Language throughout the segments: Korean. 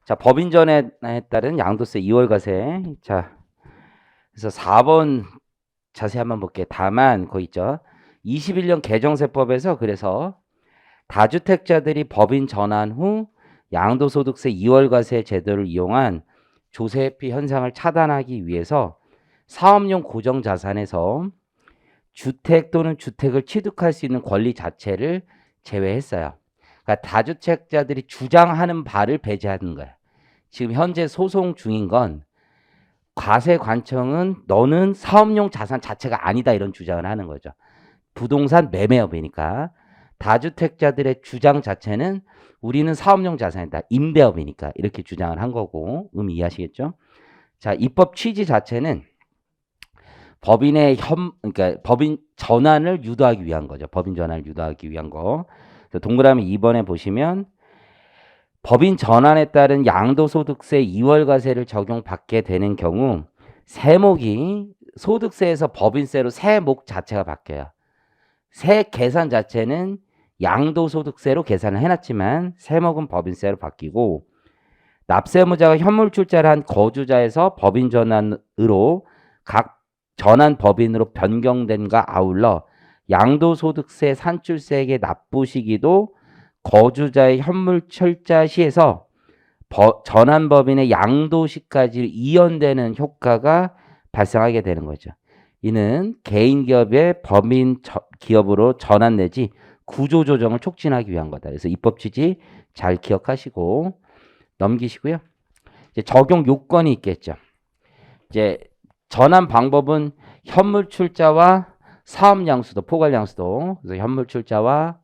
자, 법인 전환에 따른 양도세 2월 과세. 자, 그래서 4번 자세히 한번 볼게요. 다만 거 있죠. 21년 개정세법에서 그래서 다주택자들이 법인 전환 후 양도소득세 2월 과세 제도를 이용한 조세회피 현상을 차단하기 위해서 사업용 고정자산에서 주택 또는 주택을 취득할 수 있는 권리 자체를 제외했어요. 그러니까 다주택자들이 주장하는 바를 배제하는 거예요. 지금 현재 소송 중인 건 과세관청은 너는 사업용 자산 자체가 아니다 이런 주장을 하는 거죠. 부동산 매매업이니까. 다주택자들의 주장 자체는 우리는 사업용 자산이다. 임대업이니까 이렇게 주장을 한 거고 의미 이해하시겠죠? 자, 입법 취지 자체는 그러니까 법인 전환을 유도하기 위한 거죠. 법인 전환을 유도하기 위한 거. 동그라미 2번에 보시면 법인 전환에 따른 양도소득세 2월 과세를 적용받게 되는 경우 세목이 소득세에서 법인세로 세목 자체가 바뀌어요. 세 계산 자체는 양도소득세로 계산을 해놨지만 세목은 법인세로 바뀌고 납세무자가 현물출자를 한 거주자에서 법인 전환으로 각 전환 법인으로 변경된과 아울러 양도소득세 산출세액의 납부 시기도 거주자의 현물출자 시에서 전환 법인의 양도시까지 이연되는 효과가 발생하게 되는 거죠. 이는 개인 기업의 법인 기업으로 전환 내지 구조 조정을 촉진하기 위한 거다. 그래서 입법 취지 잘 기억하시고 넘기시고요. 이제 적용 요건이 있겠죠. 이제 전환 방법은 현물 출자와 사업 양수도, 포괄 양수도. 그래서 현물 출자와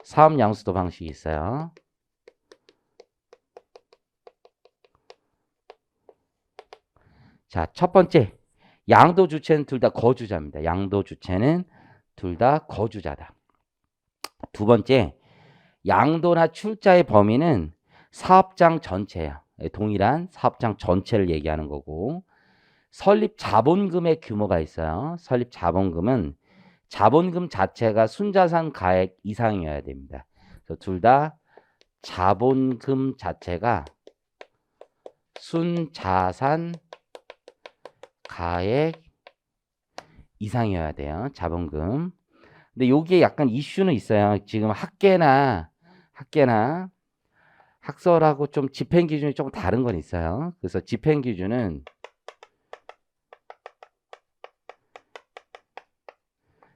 사업 양수도 방식이 있어요. 자, 첫 번째, 양도 주체는 둘 다 거주자입니다. 양도 주체는 둘 다 거주자다. 두 번째, 양도나 출자의 범위는 사업장 전체예요. 동일한 사업장 전체를 얘기하는 거고, 설립 자본금의 규모가 있어요. 설립 자본금은 자본금 자체가 순자산 가액 이상이어야 됩니다. 그래서 둘 다 자본금 자체가 순자산 가액 이상이어야 돼요. 자본금. 근데 여기에 약간 이슈는 있어요. 지금 학계나 학설하고 좀 집행 기준이 조금 다른 건 있어요. 그래서 집행 기준은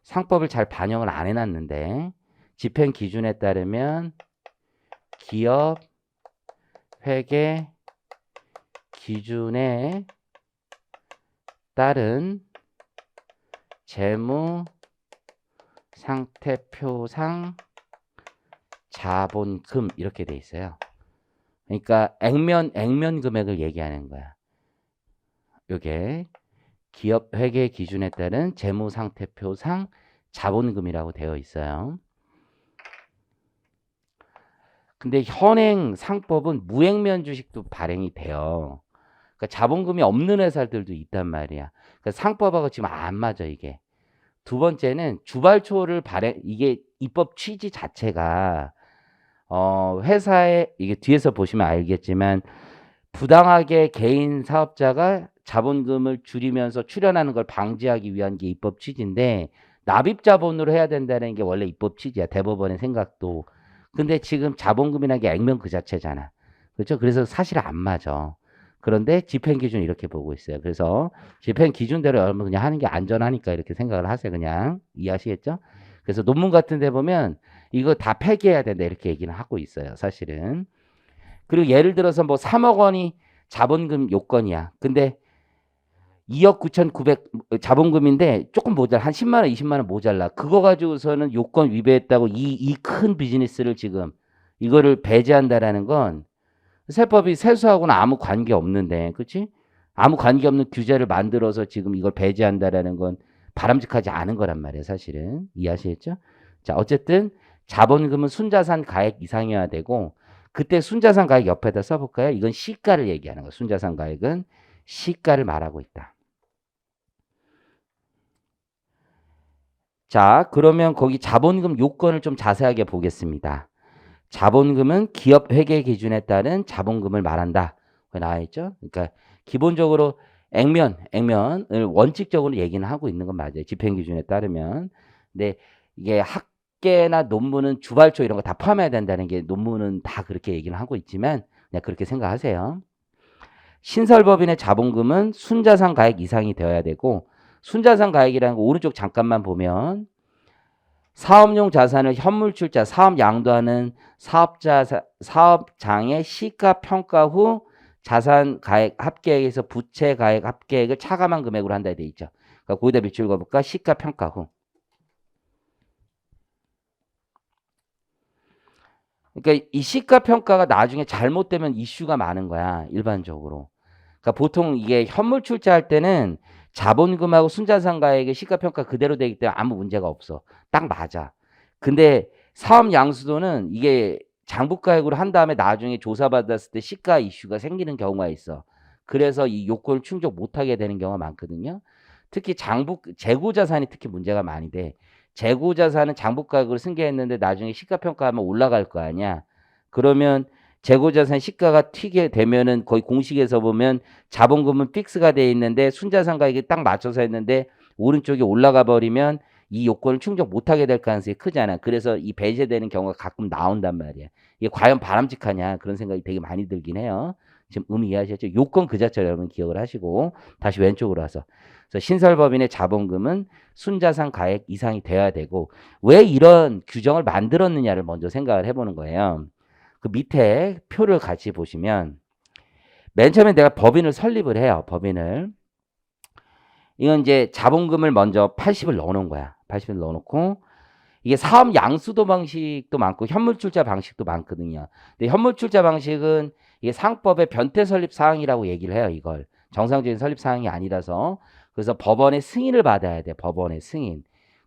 상법을 잘 반영을 안 해놨는데 집행 기준에 따르면 기업 회계 기준에 따른 재무 상태표상 자본금 이렇게 돼 있어요. 그러니까 액면 금액을 얘기하는 거야. 요게 기업 회계 기준에 따른 재무 상태표상 자본금이라고 되어 있어요. 근데 현행 상법은 무액면 주식도 발행이 돼요. 그러니까 자본금이 없는 회사들도 있단 말이야. 그러니까 상법하고 지금 안 맞아 이게. 두 번째는 주발초를 발행 이게 입법 취지 자체가 회사에 이게 뒤에서 보시면 알겠지만 부당하게 개인 사업자가 자본금을 줄이면서 출연하는 걸 방지하기 위한 게 입법 취지인데 납입 자본으로 해야 된다는 게 원래 입법 취지야. 대법원의 생각도. 근데 지금 자본금이라는 게 액면 그 자체잖아. 그렇죠? 그래서 사실 안 맞아. 그런데 집행 기준 이렇게 보고 있어요. 그래서 집행 기준대로 여러분 그냥 하는 게 안전하니까 이렇게 생각을 하세요. 그냥 이해하시겠죠? 그래서 논문 같은 데 보면 이거 다 폐기해야 된다 이렇게 얘기는 하고 있어요. 사실은. 그리고 예를 들어서 뭐 3억 원이 자본금 요건이야. 근데 2억 9,900 자본금인데 조금 모자라. 한 10만 원, 20만 원 모자라. 그거 가지고서는 요건 위배했다고 이 큰 비즈니스를 지금 이거를 배제한다라는 건 세법이 세수하고는 아무 관계 없는데, 그렇지? 아무 관계 없는 규제를 만들어서 지금 이걸 배제한다라는 건 바람직하지 않은 거란 말이에요, 사실은. 이해하시겠죠? 자, 어쨌든 자본금은 순자산 가액 이상이어야 되고, 그때 순자산 가액 옆에다 써볼까요? 이건 시가를 얘기하는 거예요. 순자산 가액은 시가를 말하고 있다. 자, 그러면 거기 자본금 요건을 좀 자세하게 보겠습니다. 자본금은 기업 회계 기준에 따른 자본금을 말한다. 나와 있죠? 그러니까 기본적으로 액면을 원칙적으로 얘기는 하고 있는 건 맞아요. 집행기준에 따르면. 근데 이게 학계나 논문은 주발초 이런 거 다 포함해야 된다는 게 논문은 다 그렇게 얘기는 하고 있지만 그냥 그렇게 생각하세요. 신설법인의 자본금은 순자산 가액 이상이 되어야 되고 순자산 가액이라는 거 오른쪽 잠깐만 보면 사업용 자산을 현물출자, 사업 양도하는 사업장의 시가 평가 후 자산 가액 합계액에서 부채 가액 합계액을 차감한 금액으로 한다 돼 있죠. 그러니까 거기다 밑줄 그어볼까? 시가 평가 후. 그러니까 이 시가 평가가 나중에 잘못되면 이슈가 많은 거야. 일반적으로. 그러니까 보통 이게 현물 출자할 때는 자본금하고 순자산 가액의 시가 평가 그대로 되기 때문에 아무 문제가 없어. 딱 맞아. 근데 사업 양수도는 이게 장부가액으로 한 다음에 나중에 조사받았을 때 시가 이슈가 생기는 경우가 있어. 그래서 이 요건을 충족 못하게 되는 경우가 많거든요. 특히 재고 자산이 특히 문제가 많이 돼. 재고 자산은 장부가액으로 승계했는데 나중에 시가 평가하면 올라갈 거 아니야. 그러면 재고 자산 시가가 튀게 되면은 거의 공식에서 보면 자본금은 픽스가 돼 있는데 순자산 가액이 딱 맞춰서 했는데 오른쪽에 올라가 버리면 이 요건을 충족 못하게 될 가능성이 크잖아. 그래서 이 배제되는 경우가 가끔 나온단 말이야. 이게 과연 바람직하냐 그런 생각이 되게 많이 들긴 해요. 지금 의미 이해하셨죠? 요건 그 자체를 여러분 기억을 하시고 다시 왼쪽으로 와서 그래서 신설법인의 자본금은 순자산 가액 이상이 돼야 되고 왜 이런 규정을 만들었느냐를 먼저 생각을 해보는 거예요. 그 밑에 표를 같이 보시면 맨 처음에 내가 법인을 설립을 해요. 법인을. 이건 이제 자본금을 먼저 80을 넣어놓은 거야. 80을 넣어놓고 이게 사업 양수도 방식도 많고 현물출자 방식도 많거든요. 근데 현물출자 방식은 이게 상법의 변태 설립 사항이라고 얘기를 해요. 이걸 정상적인 설립 사항이 아니라서 그래서 법원의 승인을 받아야 돼. 법원의 승인.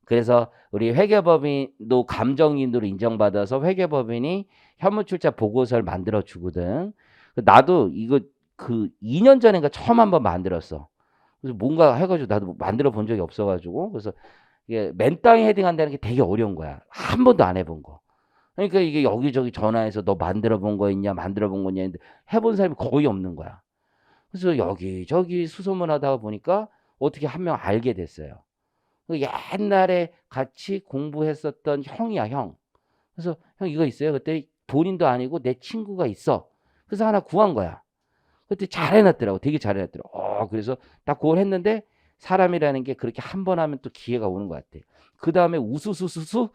그래서 우리 회계법인도 감정인으로 인정받아서 회계법인이 현물출자 보고서를 만들어 주거든. 나도 이거 그 2년 전인가 처음 한번 만들었어. 그래서 뭔가 해가지고 나도 만들어 본 적이 없어가지고 그래서 이게 맨땅에 헤딩한다는 게 되게 어려운 거야. 한 번도 안 해본 거. 그러니까 이게 여기저기 전화해서 너 만들어 본 거 있냐, 만들어 본 거냐 했는데 해본 사람이 거의 없는 거야. 그래서 여기저기 수소문하다가 보니까 어떻게 한 명 알게 됐어요. 그 옛날에 같이 공부했었던 형이야, 형. 그래서 형 이거 있어요. 그때 본인도 아니고 내 친구가 있어. 그래서 하나 구한 거야. 그때 잘 해놨더라고. 되게 잘 해놨더라고. 그래서 딱 그걸 했는데 사람이라는 게 그렇게 한 번 하면 또 기회가 오는 것 같아. 그 다음에 우수수수수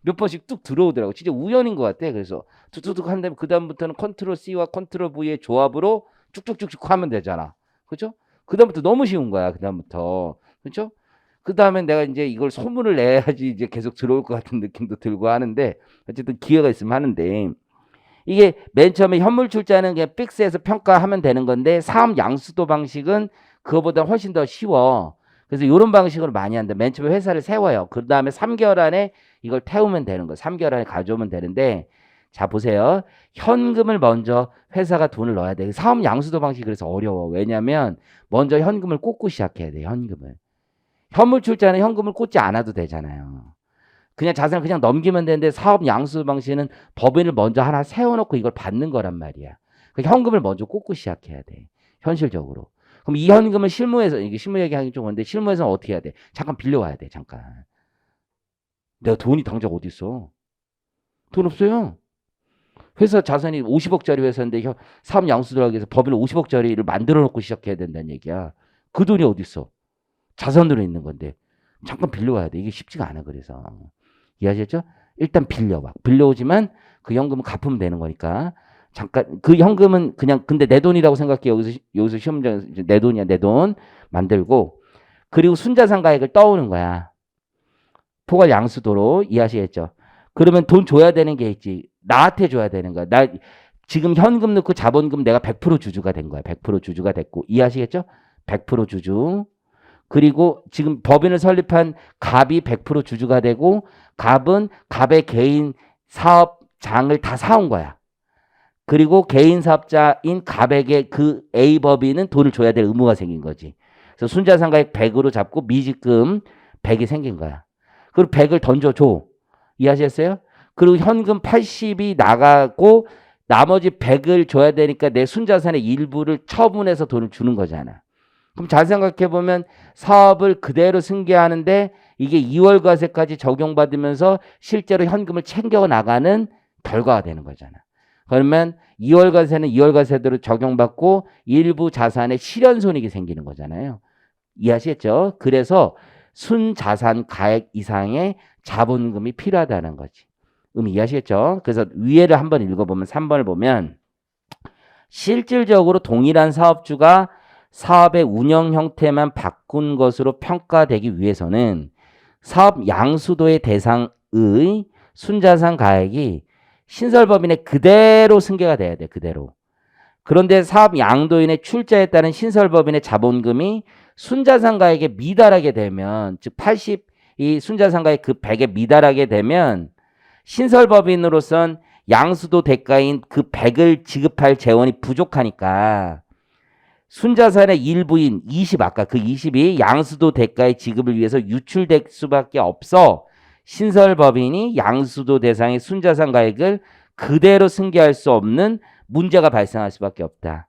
몇 번씩 뚝 들어오더라고. 진짜 우연인 것 같아. 그래서 툭툭툭 한 다음에 그 다음부터는 컨트롤 C와 컨트롤 V의 조합으로 쭉쭉쭉쭉 하면 되잖아. 그죠? 그 다음부터 너무 쉬운 거야. 그 다음부터. 그죠? 그 다음에 내가 이제 이걸 소문을 내야지 이제 계속 들어올 것 같은 느낌도 들고 하는데 어쨌든 기회가 있으면 하는데 이게 맨 처음에 현물 출자는 그냥 픽스해서 평가하면 되는 건데 사업 양수도 방식은 그거보다 훨씬 더 쉬워. 그래서 이런 방식으로 많이 한다. 맨 처음에 회사를 세워요. 그 다음에 3개월 안에 이걸 태우면 되는 거. 3개월 안에 가져오면 되는데 자 보세요. 현금을 먼저 회사가 돈을 넣어야 돼. 사업 양수도 방식이 그래서 어려워. 왜냐하면 먼저 현금을 꽂고 시작해야 돼. 현금을. 현물 출자는 현금을 꽂지 않아도 되잖아요. 그냥 자산을 그냥 넘기면 되는데 사업 양수 방식은 법인을 먼저 하나 세워놓고 이걸 받는 거란 말이야. 그 현금을 먼저 꽂고 시작해야 돼. 현실적으로. 그럼 이 현금을 실무에서 이게 실무 얘기하기 좀 그런데 실무에서는 어떻게 해야 돼? 잠깐 빌려와야 돼. 잠깐. 내가 돈이 당장 어디 있어? 돈 없어요. 회사 자산이 50억짜리 회사인데 사업 양수 들어가기 위해서 법인을 50억짜리를 만들어 놓고 시작해야 된다는 얘기야. 그 돈이 어디 있어? 자산으로 있는 건데 잠깐 빌려와야 돼. 이게 쉽지가 않아. 그래서 이해하셨죠? 일단 빌려와. 빌려오지만 그 현금은 갚으면 되는 거니까 잠깐 그 현금은 그냥 근데 내 돈이라고 생각해. 여기서 시험장 내 돈이야. 내 돈 만들고 그리고 순자산 가액을 떠오는 거야. 포괄 양수도로 이해하시겠죠? 그러면 돈 줘야 되는 게 있지. 나한테 줘야 되는 거야. 나 지금 현금 넣고 자본금 내가 100% 주주가 된 거야. 100% 주주가 됐고 이해하시겠죠? 100% 주주. 그리고 지금 법인을 설립한 갑이 100% 주주가 되고 갑은 갑의 개인 사업장을 다 사온 거야. 그리고 개인 사업자인 갑에게 그 A 법인은 돈을 줘야 될 의무가 생긴 거지. 그래서 순자산가액 100으로 잡고 미지금 100이 생긴 거야. 그리고 100을 던져줘. 이해하셨어요? 그리고 현금 80이 나가고 나머지 100을 줘야 되니까 내 순자산의 일부를 처분해서 돈을 주는 거잖아. 그럼 잘 생각해 보면 사업을 그대로 승계하는데 이게 2월 과세까지 적용받으면서 실제로 현금을 챙겨 나가는 결과가 되는 거잖아. 그러면 2월 과세는 2월 과세대로 적용받고 일부 자산에 실현손익이 생기는 거잖아요. 이해하시겠죠? 그래서 순자산 가액 이상의 자본금이 필요하다는 거지. 이해하시겠죠? 그래서 위에를 한번 읽어보면 3번을 보면 실질적으로 동일한 사업주가 사업의 운영 형태만 바꾼 것으로 평가되기 위해서는 사업 양수도의 대상의 순자산 가액이 신설법인에 그대로 승계가 돼야 돼. 그대로. 그런데 사업 양도인의 출자에 따른 신설법인의 자본금이 순자산 가액에 미달하게 되면 즉 80 이 순자산 가액 그 100에 미달하게 되면 신설법인으로선 양수도 대가인 그 100을 지급할 재원이 부족하니까 순자산의 일부인 20 아까 그 20이 양수도 대가의 지급을 위해서 유출될 수밖에 없어 신설법인이 양수도 대상의 순자산 가액을 그대로 승계할 수 없는 문제가 발생할 수밖에 없다.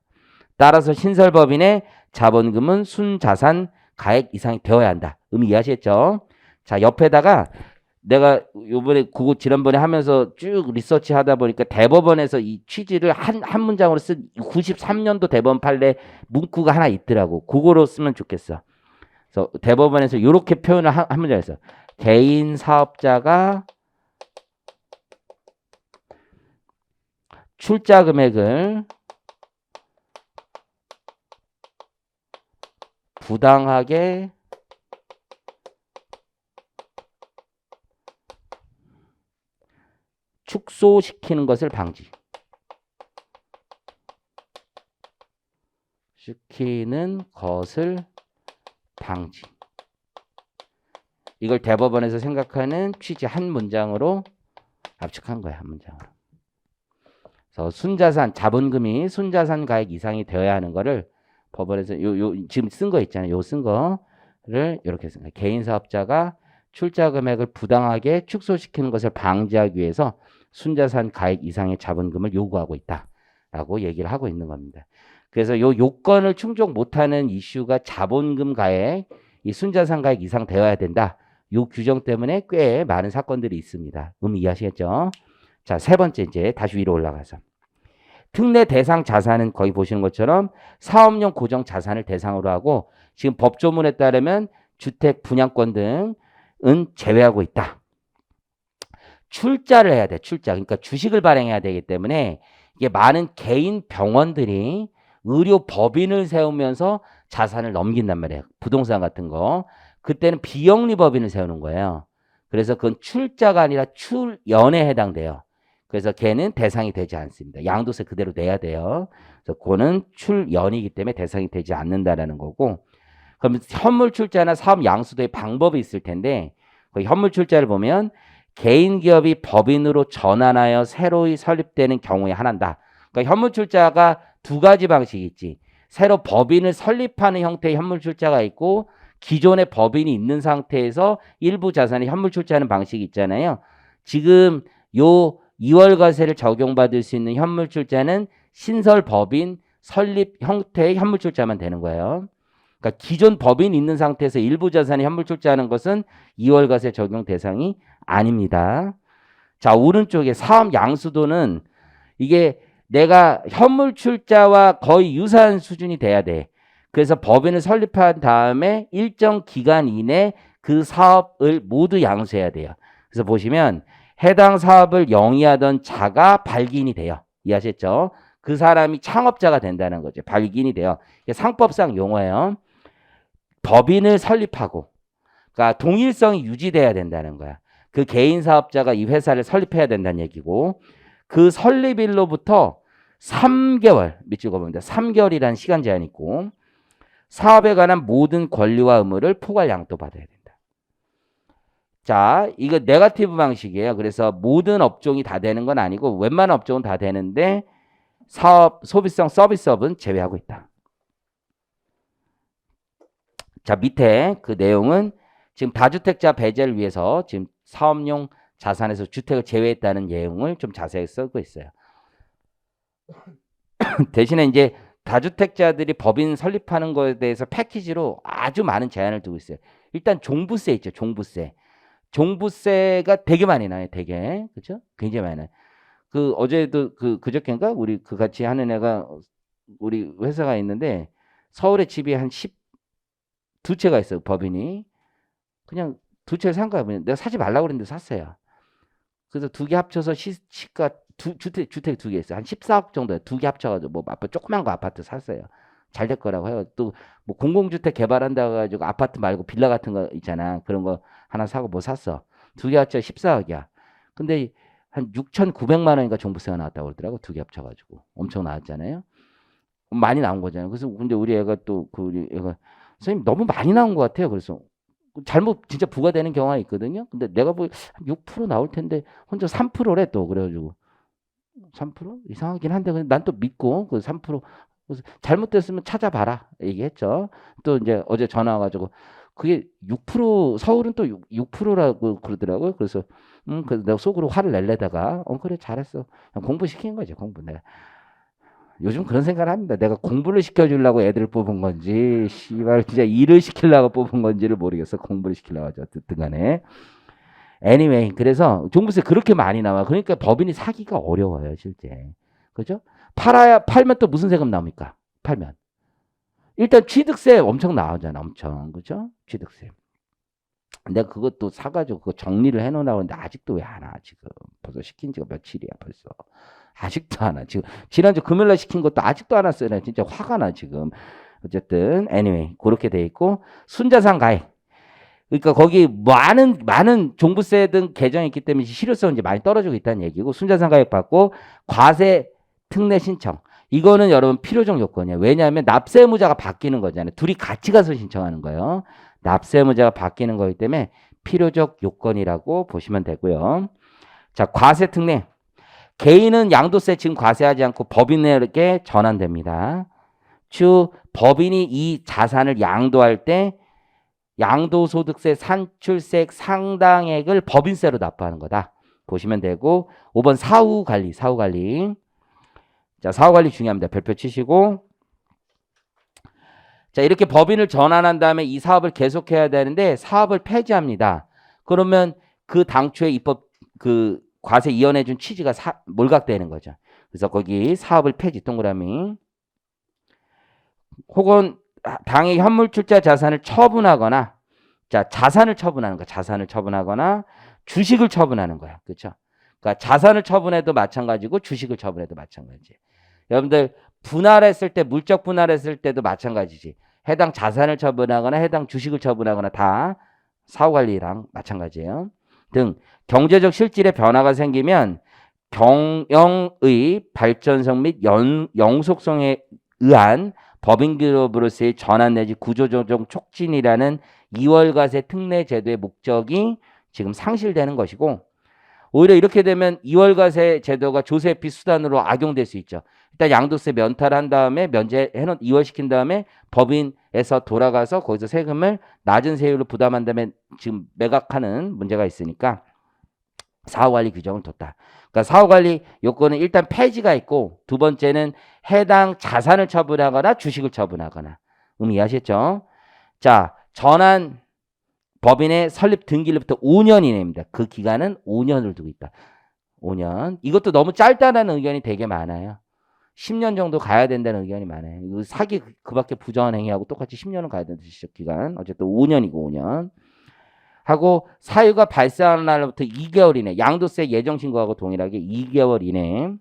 따라서 신설법인의 자본금은 순자산 가액 이상이 되어야 한다. 이해하셨죠? 자, 옆에다가 내가 요번에 그거 지난번에 하면서 쭉 리서치 하다 보니까 대법원에서 이 취지를 한 문장으로 쓴 93년도 대법원 판례 문구가 하나 있더라고. 그거로 쓰면 좋겠어. 그래서 대법원에서 이렇게 표현을 한 문장에서 개인 사업자가 출자 금액을 부당하게 축소시키는 것을 방지. 이걸 대법원에서 생각하는 취지 한 문장으로 압축한 거야. 한 문장으로. 그래서 순자산 자본금이 순자산 가액 이상이 되어야 하는 거를 법원에서 지금 쓴 거 있잖아요. 요 쓴 거를 이렇게 쓴 거예요. 개인 사업자가 출자 금액을 부당하게 축소시키는 것을 방지하기 위해서 순자산 가액 이상의 자본금을 요구하고 있다라고 얘기를 하고 있는 겁니다. 그래서 요 요건을 충족 못하는 이슈가 자본금 가액, 이 순자산 가액 이상 되어야 된다. 요 규정 때문에 꽤 많은 사건들이 있습니다. 이해하시겠죠? 자, 세 번째 이제 다시 위로 올라가서 특례 대상 자산은 거의 보시는 것처럼 사업용 고정 자산을 대상으로 하고 지금 법조문에 따르면 주택 분양권 등은 제외하고 있다. 출자를 해야 돼. 출자. 그러니까 주식을 발행해야 되기 때문에 이게 많은 개인 병원들이 의료 법인을 세우면서 자산을 넘긴단 말이에요. 부동산 같은 거. 그때는 비영리 법인을 세우는 거예요. 그래서 그건 출자가 아니라 출연에 해당돼요. 그래서 걔는 대상이 되지 않습니다. 양도세 그대로 내야 돼요. 그래서 그거는 출연이기 때문에 대상이 되지 않는다라는 거고. 그럼 현물 출자나 사업 양수도의 방법이 있을 텐데 그 현물 출자를 보면 개인 기업이 법인으로 전환하여 새로이 설립되는 경우에 하나다. 그러니까 현물 출자가 두 가지 방식이 있지. 새로 법인을 설립하는 형태의 현물 출자가 있고 기존의 법인이 있는 상태에서 일부 자산을 현물 출자하는 방식이 있잖아요. 지금 요 2월 과세를 적용받을 수 있는 현물 출자는 신설 법인 설립 형태의 현물 출자만 되는 거예요. 그러니까 기존 법인이 있는 상태에서 일부 자산이 현물 출자하는 것은 2월 과세 적용 대상이 아닙니다. 자, 오른쪽에 사업 양수도는 이게 내가 현물 출자와 거의 유사한 수준이 돼야 돼. 그래서 법인을 설립한 다음에 일정 기간 이내 그 사업을 모두 양수해야 돼요. 그래서 보시면 해당 사업을 영위하던 자가 발기인이 돼요. 이해하셨죠? 그 사람이 창업자가 된다는 거죠. 발기인이 돼요. 이게 상법상 용어예요. 법인을 설립하고, 그러니까 동일성이 유지돼야 된다는 거야. 그 개인 사업자가 이 회사를 설립해야 된다는 얘기고, 그 설립일로부터 3개월, 밑줄 그어봅니다. 3개월이라는 시간 제한이 있고, 사업에 관한 모든 권리와 의무를 포괄 양도받아야 된다. 자, 이거 네거티브 방식이에요. 그래서 모든 업종이 다 되는 건 아니고 웬만한 업종은 다 되는데 사업, 소비성 서비스업은 제외하고 있다. 자, 밑에 그 내용은 지금 다주택자 배제를 위해서 지금 사업용 자산에서 주택을 제외했다는 내용을 좀 자세히 쓰고 있어요. 대신에 이제 다주택자들이 법인 설립하는 거에 대해서 패키지로 아주 많은 제한을 두고 있어요. 일단 종부세 있죠. 종부세. 종부세가 되게 많이 나요. 되게. 그렇죠? 굉장히 많이 나요. 그 어제도 그저께인가 우리 그 같이 하는 애가 우리 회사가 있는데 서울에 집이 한 12채가 있어요. 법인이. 그냥 두 채를 산 거야. 내가 사지 말라고 그랬는데 샀어요. 그래서 두 개 합쳐서 시가 주택 두 개 있어요. 한 14억 정도 두 개 합쳐가지고 뭐 조그만 거 아파트 샀어요. 잘 될 거라고 해요. 또 뭐 공공주택 개발한다고 해가지고 아파트 말고 빌라 같은 거 있잖아. 그런 거 하나 사고 뭐 샀어. 두 개 합쳐 14억이야. 근데 한 6,900만 원인가 종부세가 나왔다고 그러더라고. 두 개 합쳐가지고. 엄청 나왔잖아요. 많이 나온 거잖아요. 그래서 근데 우리 애가 또 우리 애가 선생님 너무 많이 나온 것 같아요. 그래서 잘못 진짜 부과되는 경우가 있거든요. 근데 내가 보기 6% 나올 텐데 혼자 3%래 또 그래가지고 3% 이상하긴 한데 난 또 믿고 그 3% 그래서 잘못됐으면 찾아봐라 얘기했죠. 또 이제 어제 전화 와가지고 그게 6% 서울은 또 6%라고 그러더라고요. 그래서 그래서 내가 속으로 화를 내려다가 그래 잘했어 공부 시킨 거지 공부 내가. 요즘 그런 생각을 합니다. 내가 공부를 시켜주려고 애들을 뽑은 건지, 씨발, 진짜 일을 시키려고 뽑은 건지를 모르겠어. 공부를 시키려고 하죠. 어쨌든 간에. anyway, 그래서 종부세 그렇게 많이 나와. 그러니까 법인이 사기가 어려워요, 실제. 그죠? 팔면 또 무슨 세금 나옵니까? 팔면. 일단 취득세 엄청 나오잖아, 엄청. 그죠? 취득세. 내가 그것도 사가지고 그거 정리를 해놓으라고 했는데 아직도 왜 안 와, 지금. 벌써 시킨 지가 며칠이야, 벌써. 아직도 안 와. 지금 지난주 금요일날 시킨 것도 아직도 안 왔어요. 나 진짜 화가 나 지금. 어쨌든 anyway 그렇게 돼 있고 순자산 가액. 그러니까 거기 많은 종부세 등 개정이 있기 때문에 실효성은 이제 많이 떨어지고 있다는 얘기고 순자산 가액 받고 과세 특례 신청. 이거는 여러분 필요적 요건이에요. 왜냐하면 납세무자가 바뀌는 거잖아요. 둘이 같이 가서 신청하는 거예요. 납세무자가 바뀌는 거기 때문에 필요적 요건이라고 보시면 되고요. 자, 과세 특례. 개인은 양도세 지금 과세하지 않고 법인에게 전환됩니다. 즉 법인이 이 자산을 양도할 때 양도소득세 산출세 상당액을 법인세로 납부하는 거다. 보시면 되고 5번 사후관리. 자, 사후관리 중요합니다. 별표 치시고 자, 이렇게 법인을 전환한 다음에 이 사업을 계속해야 되는데 사업을 폐지합니다. 그러면 그 당초에 입법 과세 이연해 준 취지가 몰각되는 거죠. 그래서 거기 사업을 폐지 동그라미 혹은 당의 현물 출자 자산을 처분하거나 자, 자산을 처분하거나 주식을 처분하는 거야. 그렇죠? 그러니까 자산을 처분해도 마찬가지고 주식을 처분해도 마찬가지. 여러분들 분할했을 때 물적 분할했을 때도 마찬가지지. 해당 자산을 처분하거나 해당 주식을 처분하거나 다 사후관리랑 마찬가지예요. 등 경제적 실질의 변화가 생기면 경영의 발전성 및 영속성에 의한 법인기업으로서의 전환 내지 구조조정 촉진이라는 2월과세 특례 제도의 목적이 지금 상실되는 것이고 오히려 이렇게 되면 2월과세 제도가 조세피 수단으로 악용될 수 있죠. 일단 양도세 면탈한 다음에 면제해놓은 2월시킨 다음에 법인에서 돌아가서 거기서 세금을 낮은 세율로 부담한 다음에 지금 매각하는 문제가 있으니까 사후관리 규정을 뒀다. 그러니까 사후관리 요건은 일단 폐지가 있고 두 번째는 해당 자산을 처분하거나 주식을 처분하거나 이해하셨죠? 자, 전환 법인의 설립 등기일부터 5년 이내입니다. 그 기간은 5년을 두고 있다. 5년. 이것도 너무 짧다는 의견이 되게 많아요. 10년 정도 가야 된다는 의견이 많아요. 이거 사기 그밖에 부정한 행위하고 똑같이 10년은 가야 된다는 시적 기간. 어쨌든 5년이고 5년. 하고 사유가 발생하는 날부터 2개월 이내 양도세 예정 신고하고 동일하게 2개월 이내.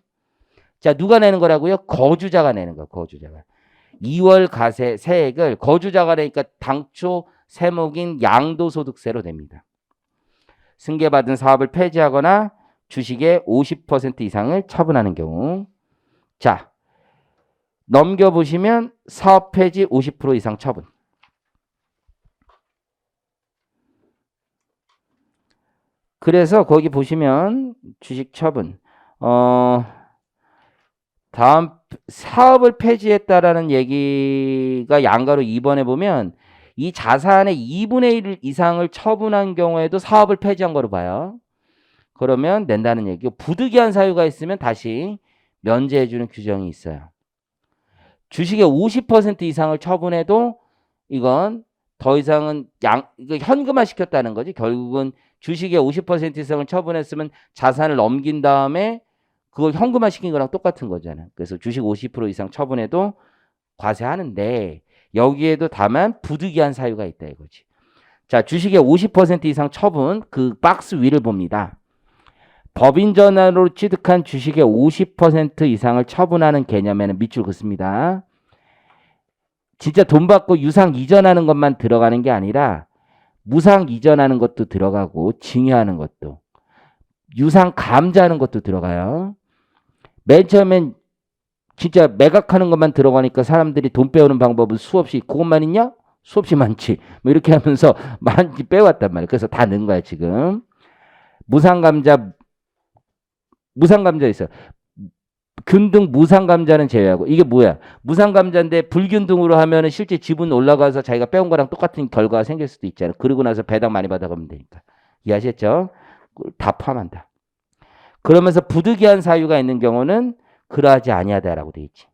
자, 누가 내는 거라고요? 거주자가 내는 거예요. 거주자가. 2월 과세 세액을 거주자가 내니까 당초 세목인 양도소득세로 냅니다. 승계받은 사업을 폐지하거나 주식의 50% 이상을 처분하는 경우. 자, 넘겨보시면 사업 폐지 50% 이상 처분. 그래서 거기 보시면 주식 처분. 다음 사업을 폐지했다라는 얘기가 양가로 2번에 보면 이 자산의 2분의 1 이상을 처분한 경우에도 사업을 폐지한 거로 봐요. 그러면 낸다는 얘기고 부득이한 사유가 있으면 다시 면제해주는 규정이 있어요. 주식의 50% 이상을 처분해도 이건 더 이상은 이거 현금화 시켰다는 거지. 결국은 주식의 50% 이상을 처분했으면 자산을 넘긴 다음에 그걸 현금화 시킨 거랑 똑같은 거잖아. 그래서 주식 50% 이상 처분해도 과세하는데 여기에도 다만 부득이한 사유가 있다 이거지. 자, 주식의 50% 이상 처분 그 박스 위를 봅니다. 법인 전환으로 취득한 주식의 50% 이상을 처분하는 개념에는 밑줄 긋습니다. 진짜 돈 받고 유상 이전하는 것만 들어가는 게 아니라 무상 이전하는 것도 들어가고 증여하는 것도 유상 감자하는 것도 들어가요. 맨 처음엔 진짜 매각하는 것만 들어가니까 사람들이 돈 빼오는 방법은 수없이 그것만 있냐? 수없이 많지. 뭐 이렇게 하면서 많이 빼왔단 말이에요. 그래서 다 넣은 거야 지금. 무상감자 있어요. 균등 무상감자는 제외하고 이게 뭐야? 무상감자인데 불균등으로 하면은 실제 지분 올라가서 자기가 빼온 거랑 똑같은 결과가 생길 수도 있잖아요. 그러고 나서 배당 많이 받아가면 되니까. 이해하셨죠? 다 포함한다. 그러면서 부득이한 사유가 있는 경우는 그러하지 아니하다라고 돼 있지.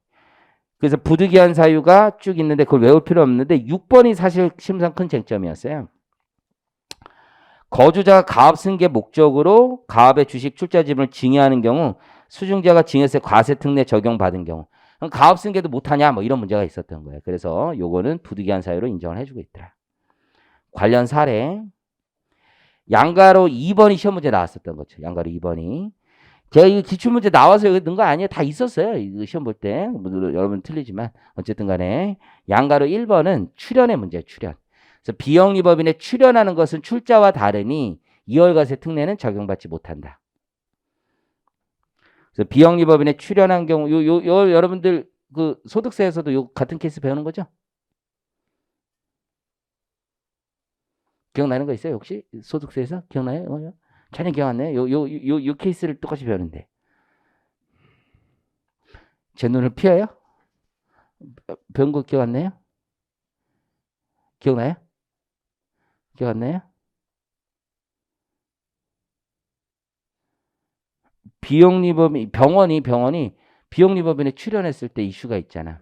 그래서 부득이한 사유가 쭉 있는데 그걸 외울 필요 없는데 6번이 사실 심상 큰 쟁점이었어요. 거주자가 가업 승계 목적으로 가업의 주식 출자 지분을 증여하는 경우 수증자가 증여세 과세 특례 적용받은 경우 가업 승계도 못하냐 뭐 이런 문제가 있었던 거예요. 그래서 요거는 부득이한 사유로 인정을 해주고 있더라. 관련 사례 양가로 2번이 시험 문제 나왔었던 거죠. 양가로 2번이 제가 이 기출문제 나와서 여기 넣은 거 아니에요. 다 있었어요. 이거 시험 볼 때. 여러분 틀리지만 어쨌든 간에 양가로 1번은 출연의 문제예요. 출연. 그래서 비영리법인에 출연하는 것은 출자와 다르니 이월과세 특례는 적용받지 못한다. 그래서 비영리법인에 출연한 경우 여러분들 그 소득세에서도 요 같은 케이스 배우는 거죠? 기억나는 거 있어요? 혹시 소득세에서 기억나요? 전혀 기억 안 나요? 요 케이스를 똑같이 배우는데 제 눈을 피해요? 배운 거 기억 안 나요? 기억나요? 기억 안 나요? 비영리법인 병원이 비영리법인에 출연했을 때 이슈가 있잖아.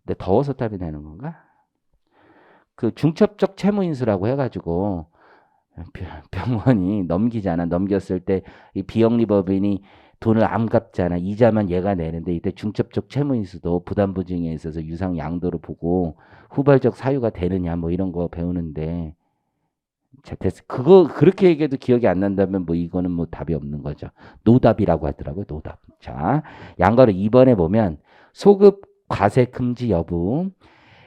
근데 더워서 땀이 나는 건가? 그 중첩적 채무인수라고 해가지고 병원이 넘기잖아. 넘겼을 때 이 비영리법인이 돈을 안 갚잖아. 이자만 얘가 내는데 이때 중첩적 채무인수도 부담부증에 있어서 유상 양도로 보고 후발적 사유가 되느냐 뭐 이런 거 배우는데 자, 됐어. 그거 그렇게 얘기해도 기억이 안 난다면 뭐 이거는 뭐 답이 없는 거죠. 노답이라고 하더라고요. 노답. 자, 양가로 2번에 보면 소급 과세 금지 여부.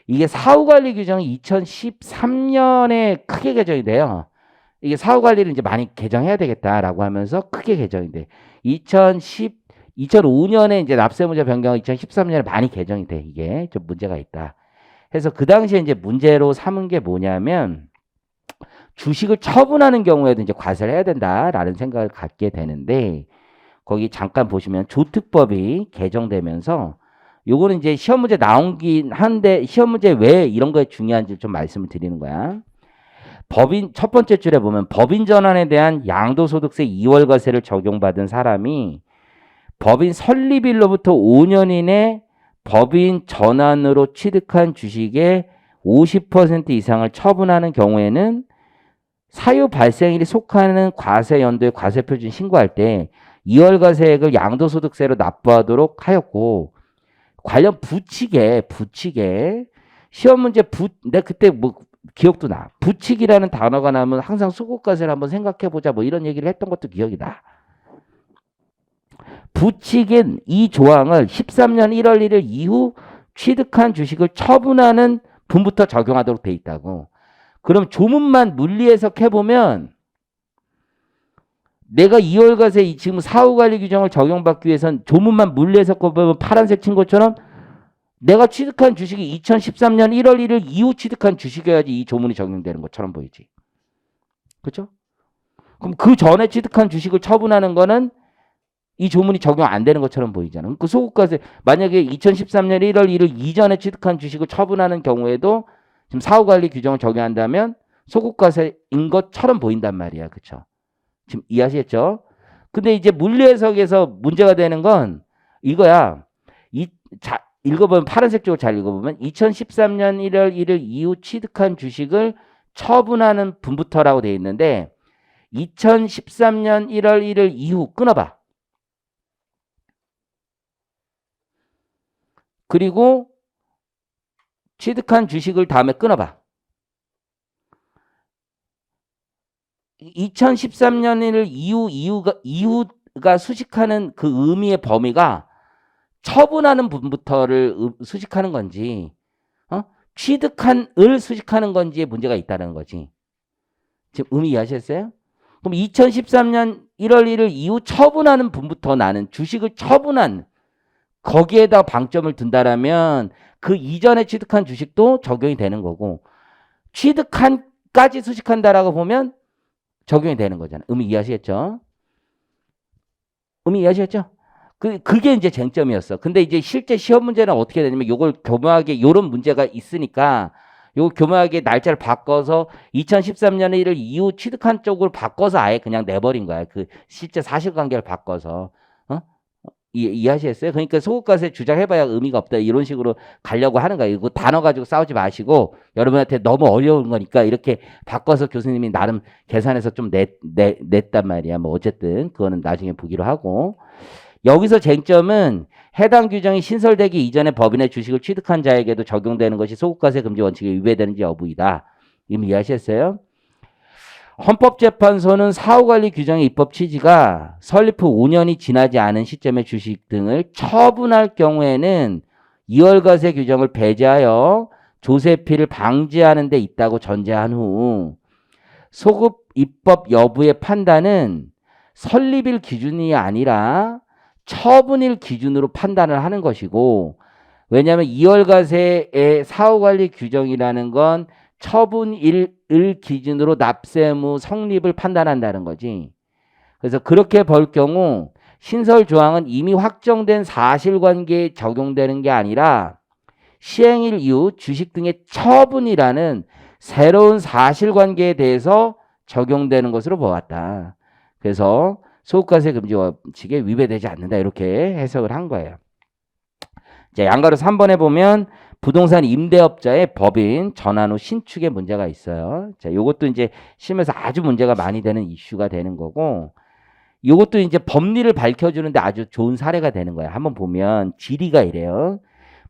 이게 사후관리 규정이 2013년에 크게 개정이 돼요. 이게 사후관리를 이제 많이 개정해야 되겠다라고 하면서 크게 개정이 돼. 2005년에 이제 납세문제 변경이 2013년에 많이 개정이 돼. 이게 좀 문제가 있다. 그래서 그 당시에 이제 문제로 삼은 게 뭐냐면 주식을 처분하는 경우에도 이제 과세를 해야 된다라는 생각을 갖게 되는데 거기 잠깐 보시면 조특법이 개정되면서 요거는 이제 시험 문제 나온긴 한데 시험 문제 왜 이런 거에 중요한지 좀 말씀을 드리는 거야. 법인 첫 번째 줄에 보면 법인 전환에 대한 양도소득세 2월과세를 적용받은 사람이 법인 설립일로부터 5년 이내 법인 전환으로 취득한 주식의 50% 이상을 처분하는 경우에는 사유 발생일이 속하는 과세 연도에 과세 표준 신고할 때 2월과세액을 양도소득세로 납부하도록 하였고 관련 부칙에 시험 문제 내가 그때 뭐 기억도 나. 부칙이라는 단어가 나오면 항상 소급과세를 한번 생각해 보자 뭐 이런 얘기를 했던 것도 기억이 나. 부칙인 이 조항을 13년 1월 1일 이후 취득한 주식을 처분하는 분부터 적용하도록 돼 있다고. 그럼 조문만 물리 해석해 보면 내가 2월과세 지금 사후관리 규정을 적용받기 위해선 조문만 물리 해석해 보면 파란색 친 것처럼 내가 취득한 주식이 2013년 1월 1일 이후 취득한 주식이어야지 이 조문이 적용되는 것처럼 보이지. 그렇죠? 그럼 그 전에 취득한 주식을 처분하는 거는 이 조문이 적용 안 되는 것처럼 보이잖아. 그 소급과세 만약에 2013년 1월 1일 이전에 취득한 주식을 처분하는 경우에도 지금 사후관리 규정을 적용한다면 소급과세인 것처럼 보인단 말이야. 그쵸? 지금 이해하시겠죠? 근데 이제 물리해석에서 문제가 되는 건 이거야. 읽어보면 파란색 쪽을 잘 읽어보면 2013년 1월 1일 이후 취득한 주식을 처분하는 분부터라고 되어 있는데 2013년 1월 1일 이후 끊어봐. 그리고 취득한 주식을 다음에 끊어봐. 2013년 1일 이후가 수식하는 그 의미의 범위가 처분하는 분부터를 수식하는 건지 취득한을 수식하는 건지에 문제가 있다는 거지. 지금 의미 이해하셨어요? 그럼 2013년 1월 1일 이후 처분하는 분부터 나는 주식을 처분한 거기에다 방점을 둔다라면 그 이전에 취득한 주식도 적용이 되는 거고 취득한까지 수식한다라고 보면 적용이 되는 거잖아. 의미 이해하시겠죠? 의미 이해하시겠죠? 그게 이제 쟁점이었어. 근데 이제 실제 시험 문제는 어떻게 되냐면 요걸 교묘하게 요런 문제가 있으니까 요 교묘하게 날짜를 바꿔서 2013년에 1월 이후 취득한 쪽으로 바꿔서 아예 그냥 내버린 거야. 그 실제 사실관계를 바꿔서. 이해하시겠어요? 그러니까 소급과세 주장해봐야 의미가 없다. 이런 식으로 가려고 하는 거예요. 이거 단어 가지고 싸우지 마시고 여러분한테 너무 어려운 거니까 이렇게 바꿔서 교수님이 나름 계산해서 좀 냈단 말이야. 뭐 어쨌든 그거는 나중에 보기로 하고 여기서 쟁점은 해당 규정이 신설되기 이전에 법인의 주식을 취득한 자에게도 적용되는 것이 소급과세 금지 원칙에 위배되는지 여부이다. 이미 이해하셨어요? 헌법재판소는 사후관리 규정의 입법 취지가 설립 후 5년이 지나지 않은 시점의 주식 등을 처분할 경우에는 이월과세 규정을 배제하여 조세피를 방지하는 데 있다고 전제한 후 소급 입법 여부의 판단은 설립일 기준이 아니라 처분일 기준으로 판단을 하는 것이고 왜냐하면 이월과세의 사후관리 규정이라는 건 처분일을 기준으로 납세무 성립을 판단한다는 거지. 그래서 그렇게 볼 경우 신설 조항은 이미 확정된 사실관계에 적용되는 게 아니라 시행일 이후 주식 등의 처분이라는 새로운 사실관계에 대해서 적용되는 것으로 보았다. 그래서 소급과세 금지 원칙에 위배되지 않는다. 이렇게 해석을 한 거예요. 자, 양가로 3번에 보면 부동산 임대업자의 법인 전환 후 신축에 문제가 있어요. 자, 요것도 이제 시험에서 아주 문제가 많이 되는 이슈가 되는 거고, 요것도 이제 법리를 밝혀주는데 아주 좋은 사례가 되는 거예요. 한번 보면 질의가 이래요.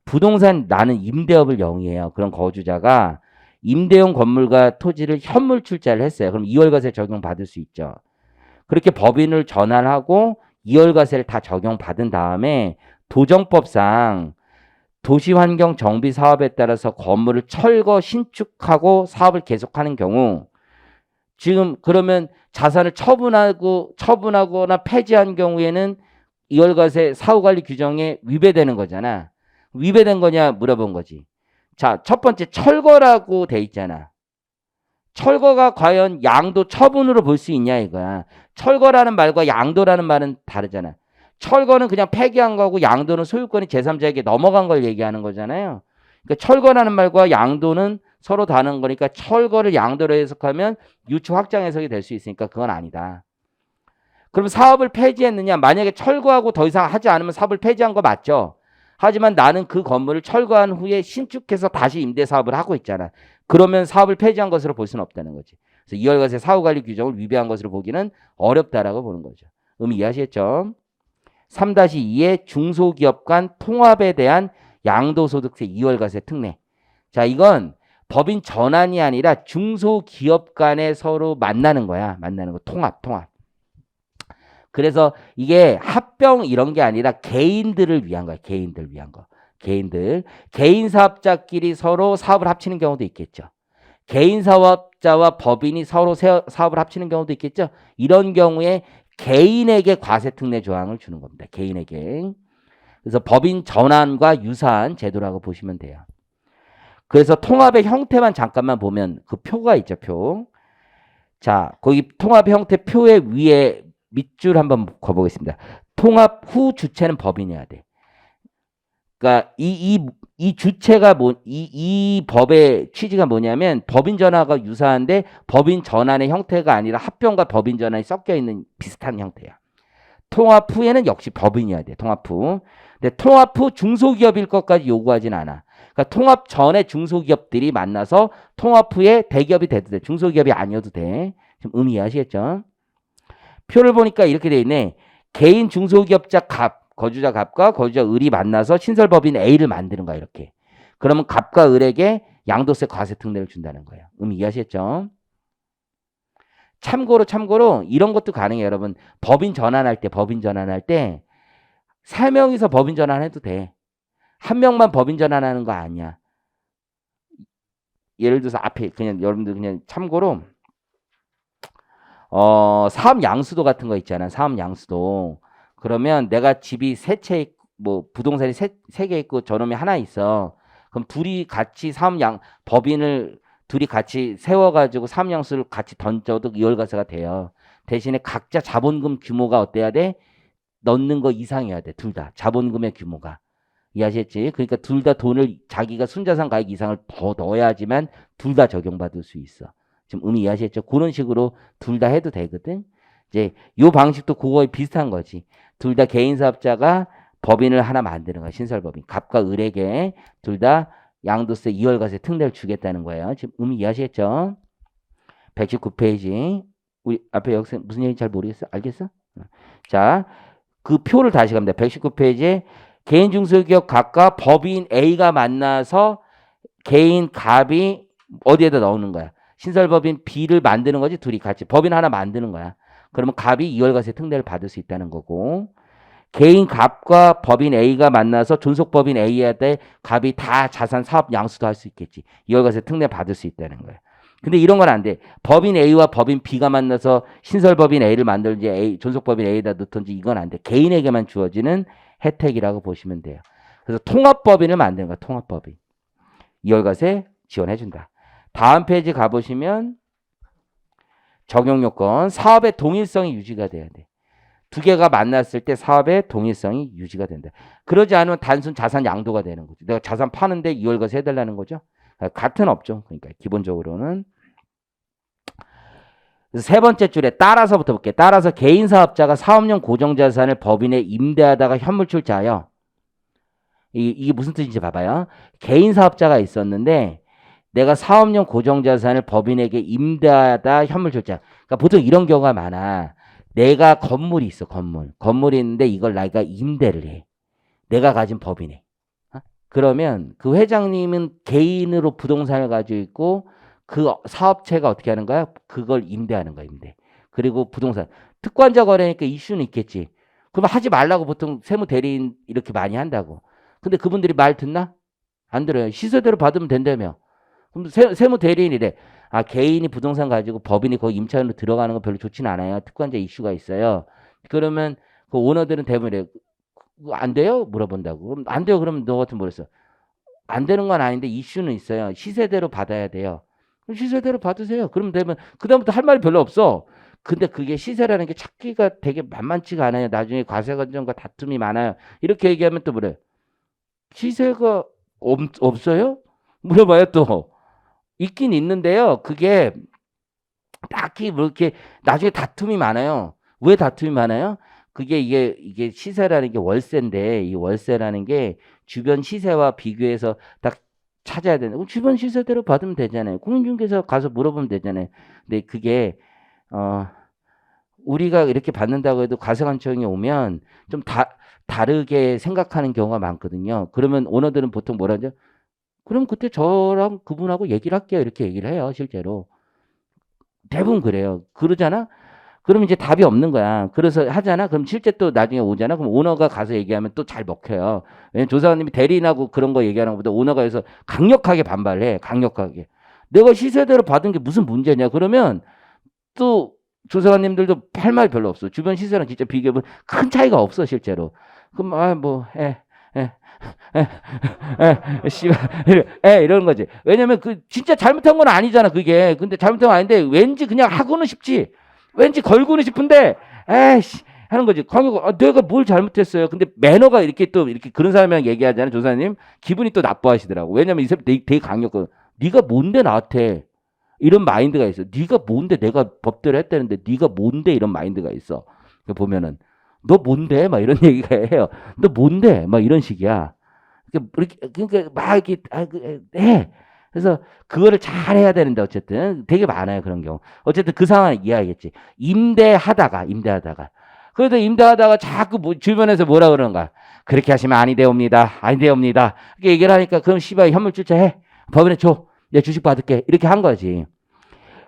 부동산 나는 임대업을 영위해요. 그런 거주자가 임대용 건물과 토지를 현물 출자를 했어요. 그럼 이월과세 적용받을 수 있죠. 그렇게 법인을 전환하고 이월과세를 다 적용받은 다음에 도정법상 도시환경 정비 사업에 따라서 건물을 철거 신축하고 사업을 계속하는 경우 지금 그러면 자산을 처분하거나 폐지한 경우에는 이월과세 사후관리 규정에 위배되는 거잖아. 위배된 거냐 물어본 거지. 자, 첫 번째 철거라고 돼 있잖아. 철거가 과연 양도 처분으로 볼 수 있냐 이거야. 철거라는 말과 양도라는 말은 다르잖아. 철거는 그냥 폐기한 거고 양도는 소유권이 제3자에게 넘어간 걸 얘기하는 거잖아요. 그러니까 철거라는 말과 양도는 서로 다른 거니까 철거를 양도로 해석하면 유추 확장 해석이 될 수 있으니까 그건 아니다. 그럼 사업을 폐지했느냐? 만약에 철거하고 더 이상 하지 않으면 사업을 폐지한 거 맞죠? 하지만 나는 그 건물을 철거한 후에 신축해서 다시 임대 사업을 하고 있잖아. 그러면 사업을 폐지한 것으로 볼 수는 없다는 거지. 그래서 이월과세 사후관리 규정을 위배한 것으로 보기는 어렵다라고 보는 거죠. 의미 이해하시겠죠? 3-2의 중소기업 간 통합에 대한 양도소득세 이월과세 특례. 자, 이건 법인 전환이 아니라 중소기업 간에 서로 만나는 거야. 만나는 거. 통합. 그래서 이게 합병 이런 게 아니라 개인들을 위한 거야. 개인들 위한 거. 개인 사업자끼리 서로 사업을 합치는 경우도 있겠죠. 개인 사업자와 법인이 서로 사업을 합치는 경우도 있겠죠. 이런 경우에 개인에게 과세특례 조항을 주는 겁니다. 개인에게. 그래서 법인 전환과 유사한 제도라고 보시면 돼요. 그래서 통합의 형태만 잠깐만 보면 그 표가 있죠. 표. 자, 거기 통합 형태 표의 위에 밑줄 한번 거보겠습니다. 통합 후 주체는 법인이어야 돼. 그러니까 이 주체가 이 법의 취지가 뭐냐면 법인 전환과 유사한데 법인 전환의 형태가 아니라 합병과 법인 전환이 섞여 있는 비슷한 형태야. 통합 후에는 역시 법인이어야 돼. 통합 후. 근데 통합 후 중소기업일 것까지 요구하진 않아. 그러니까 통합 전에 중소기업들이 만나서 통합 후에 대기업이 돼도 돼. 중소기업이 아니어도 돼. 지금 의미 이해하시겠죠? 표를 보니까 이렇게 돼 있네. 개인 중소기업자 갑, 거주자 갑과 거주자 을이 만나서 신설법인 A를 만드는 거야. 이렇게. 그러면 갑과 을에게 양도세 과세 특례를 준다는 거예요. 의미 이해하시겠죠? 참고로 이런 것도 가능해요. 여러분 법인 전환할 때 3명이서 법인 전환해도 돼. 한 명만 법인 전환하는 거 아니야. 예를 들어서 앞에 그냥 여러분들 그냥 참고로 사업 양수도 같은 거 있잖아. 사업 양수도. 그러면 내가 집이 세 채 뭐 부동산이 세 개 있고 저놈이 하나 있어. 그럼 둘이 같이 법인을 둘이 같이 세워가지고 사업 양수를 같이 던져도 이월과세가 돼요. 대신에 각자 자본금 규모가 어때야 돼? 넣는 거 이상이어야 돼. 둘 다. 자본금의 규모가. 이해하셨지? 그러니까 둘 다 돈을 자기가 순자산 가액 이상을 더 넣어야지만 둘 다 적용받을 수 있어. 지금 의미 이해하셨죠? 그런 식으로 둘 다 해도 되거든. 이제 요 방식도 그거에 비슷한 거지. 둘 다 개인 사업자가 법인을 하나 만드는 거야. 신설법인. 갑과 을에게 둘 다 양도세 이월과세 특례를 주겠다는 거예요. 지금 의미 이해하시겠죠? 119페이지. 우리 앞에 여기서 무슨 얘기인지 잘 모르겠어? 알겠어? 자, 그 표를 다시 갑니다. 119페이지에 개인 중소기업 갑과 법인 A가 만나서 개인 갑이 어디에다 넣는 거야? 신설법인 B를 만드는 거지. 둘이 같이 법인 하나 만드는 거야. 그러면 갑이 이월과세 특례를 받을 수 있다는 거고, 개인 갑과 법인 A가 만나서 존속법인 A한테 갑이 다 자산 사업 양수도 할 수 있겠지. 이월과세 특례 받을 수 있다는 거야. 근데 이런 건 안 돼. 법인 A와 법인 B가 만나서 신설법인 A를 만들지 존속법인 A에다 넣든지 이건 안 돼. 개인에게만 주어지는 혜택이라고 보시면 돼요. 그래서 통합법인을 만드는 거야. 통합법인. 이월과세 지원해준다. 다음 페이지 가보시면 적용요건. 사업의 동일성이 유지가 돼야 돼. 두 개가 만났을 때 사업의 동일성이 유지가 된다. 그러지 않으면 단순 자산 양도가 되는 거죠. 내가 자산 파는데 이월과세 해달라는 거죠. 같은 업종. 그러니까 기본적으로는. 세 번째 줄에 따라서부터 볼게요. 따라서 개인 사업자가 사업용 고정자산을 법인에 임대하다가 현물 출자하여. 이게 무슨 뜻인지 봐봐요. 개인 사업자가 있었는데 내가 사업용 고정자산을 법인에게 임대하다 현물 출자. 그러니까 보통 이런 경우가 많아. 내가 건물이 있어. 건물이 있는데 이걸 내가 임대를 해. 내가 가진 법인에. 그러면 그 회장님은 개인으로 부동산을 가지고 있고 그 사업체가 어떻게 하는 거야? 그걸 임대하는 거야. 임대. 그리고 부동산. 특권자 거래니까 이슈는 있겠지. 그럼 하지 말라고 보통 세무대리인 이렇게 많이 한다고. 근데 그분들이 말 듣나? 안 들어요. 시세대로 받으면 된다며. 그럼 세무대리인이래. 아, 개인이 부동산 가지고 법인이 거기 임차인으로 들어가는 건 별로 좋지는 않아요. 특권자 이슈가 있어요. 그러면 그 오너들은 대부분 이래. 안 돼요? 물어본다고. 그럼 안 돼요. 그러면 너 같은 뭐랬어? 안 되는 건 아닌데 이슈는 있어요. 시세대로 받아야 돼요. 그럼 시세대로 받으세요. 그러면 되면 그다음부터 할 말이 별로 없어. 근데 그게 시세라는 게 찾기가 되게 만만치가 않아요. 나중에 과세관점과 다툼이 많아요. 이렇게 얘기하면 또 뭐래? 시세가 없어요? 물어봐요 또. 있긴 있는데요. 그게 딱히 뭐 이렇게 나중에 다툼이 많아요. 왜 다툼이 많아요? 그게 이게 시세라는 게 월세인데 이 월세라는 게 주변 시세와 비교해서 딱 찾아야 되는. 주변 시세대로 받으면 되잖아요. 공인중개사 가서 물어보면 되잖아요. 근데 그게 우리가 이렇게 받는다고 해도 과세관청이 오면 좀 다르게 생각하는 경우가 많거든요. 그러면 오너들은 보통 뭐라 하죠? 그럼 그때 저랑 그분하고 얘기를 할게요. 이렇게 얘기를 해요. 실제로. 대부분 그래요. 그러잖아? 그럼 이제 답이 없는 거야. 그래서 하잖아? 그럼 실제 또 나중에 오잖아? 그럼 오너가 가서 얘기하면 또 잘 먹혀요. 왜냐면 조사관님이 대리인하고 그런 거 얘기하는 것보다 오너가 해서 강력하게 반발해. 강력하게. 내가 시세대로 받은 게 무슨 문제냐? 그러면 또 조사관님들도 할 말이 별로 없어. 주변 시세랑 진짜 비교해보면 큰 차이가 없어. 실제로. 그럼 이런 거지. 왜냐면 그 진짜 잘못한 건 아니잖아, 그게. 근데 잘못한 건 아닌데 왠지 그냥 하고는 싶지. 왠지 걸고는 싶은데, 하는 거지. 강요가 내가 뭘 잘못했어요. 근데 매너가 이렇게 또 이렇게 그런 사람이랑 얘기하잖아요. 조사님 기분이 또 나빠하시더라고. 왜냐면 이 사람 되게 강요거. 네가 뭔데 나한테 이런 마인드가 있어. 네가 뭔데 내가 법대로 했다는데 네가 뭔데 이런 마인드가 있어. 보면은 너 뭔데 막 이런 얘기가 해요. 너 뭔데 막 이런 식이야. 그러니까 막 이렇게 해. 그래서 그거를 잘 해야 되는데 어쨌든 되게 많아요 그런 경우. 어쨌든 그 상황을 이해하겠지. 임대하다가 그래도 임대하다가 자꾸 주변에서 뭐라 그러는가. 그렇게 하시면 아니되옵니다. 아니되옵니다. 이렇게 얘기를 하니까 그럼 씨발 현물출자해. 법인에 줘. 내 주식 받을게. 이렇게 한 거지.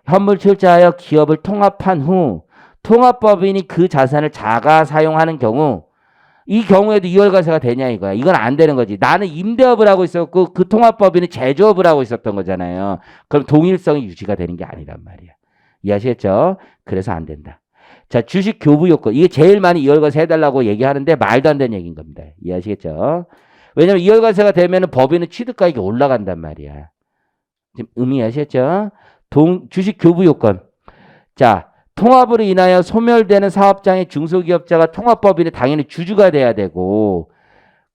현물출자하여 기업을 통합한 후 통합법인이 그 자산을 자가 사용하는 경우 이 경우에도 이월과세가 되냐 이거야. 이건 안 되는 거지. 나는 임대업을 하고 있었고 그 통합법인은 제조업을 하고 있었던 거잖아요. 그럼 동일성이 유지가 되는 게 아니란 말이야. 이해하시겠죠? 그래서 안 된다. 자, 주식 교부 요건. 이게 제일 많이 이월과세 해달라고 얘기하는데 말도 안 되는 얘기인 겁니다. 이해하시겠죠? 왜냐면 이월과세가 되면 법인은 취득가액이 올라간단 말이야. 지금 의미하시겠죠? 주식 교부 요건. 자, 통합으로 인하여 소멸되는 사업장의 중소기업자가 통합법인의 당연히 주주가 돼야 되고,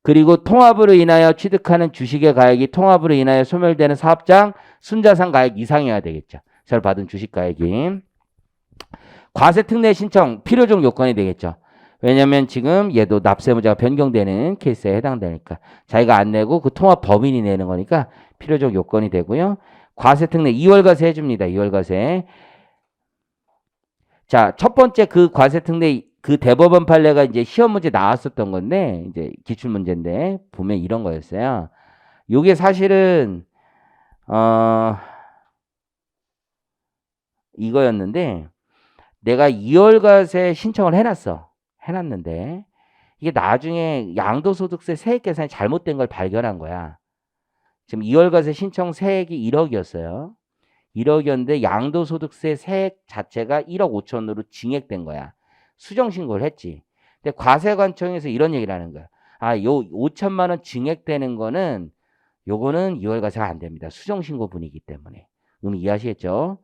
그리고 통합으로 인하여 취득하는 주식의 가액이 통합으로 인하여 소멸되는 사업장 순자산 가액 이상이어야 되겠죠. 절 받은 주식 가액이. 과세특례 신청 필요적 요건이 되겠죠. 왜냐면 지금 얘도 납세무자가 변경되는 케이스에 해당되니까 자기가 안 내고 그 통합 법인이 내는 거니까 필요적 요건이 되고요. 과세특례 2월과세 해줍니다. 2월과세. 자, 첫 번째 그 과세특례 그 대법원 판례가 이제 시험 문제 나왔었던 건데 이제 기출 문제인데 보면 이런 거였어요. 요게 사실은 이거였는데 내가 2월과세 신청을 해놨는데 이게 나중에 양도소득세 세액 계산이 잘못된 걸 발견한 거야. 지금 2월과세 신청 세액이 1억이었어요. 1억이었는데 양도소득세 세액 자체가 1억 5천으로 증액된 거야. 수정신고를 했지. 근데 과세관청에서 이런 얘기를 하는 거야. 아, 요 5천만 원 증액되는 거는 요거는 2월과세가 안 됩니다. 수정신고 분이기 때문에. 이해하시겠죠?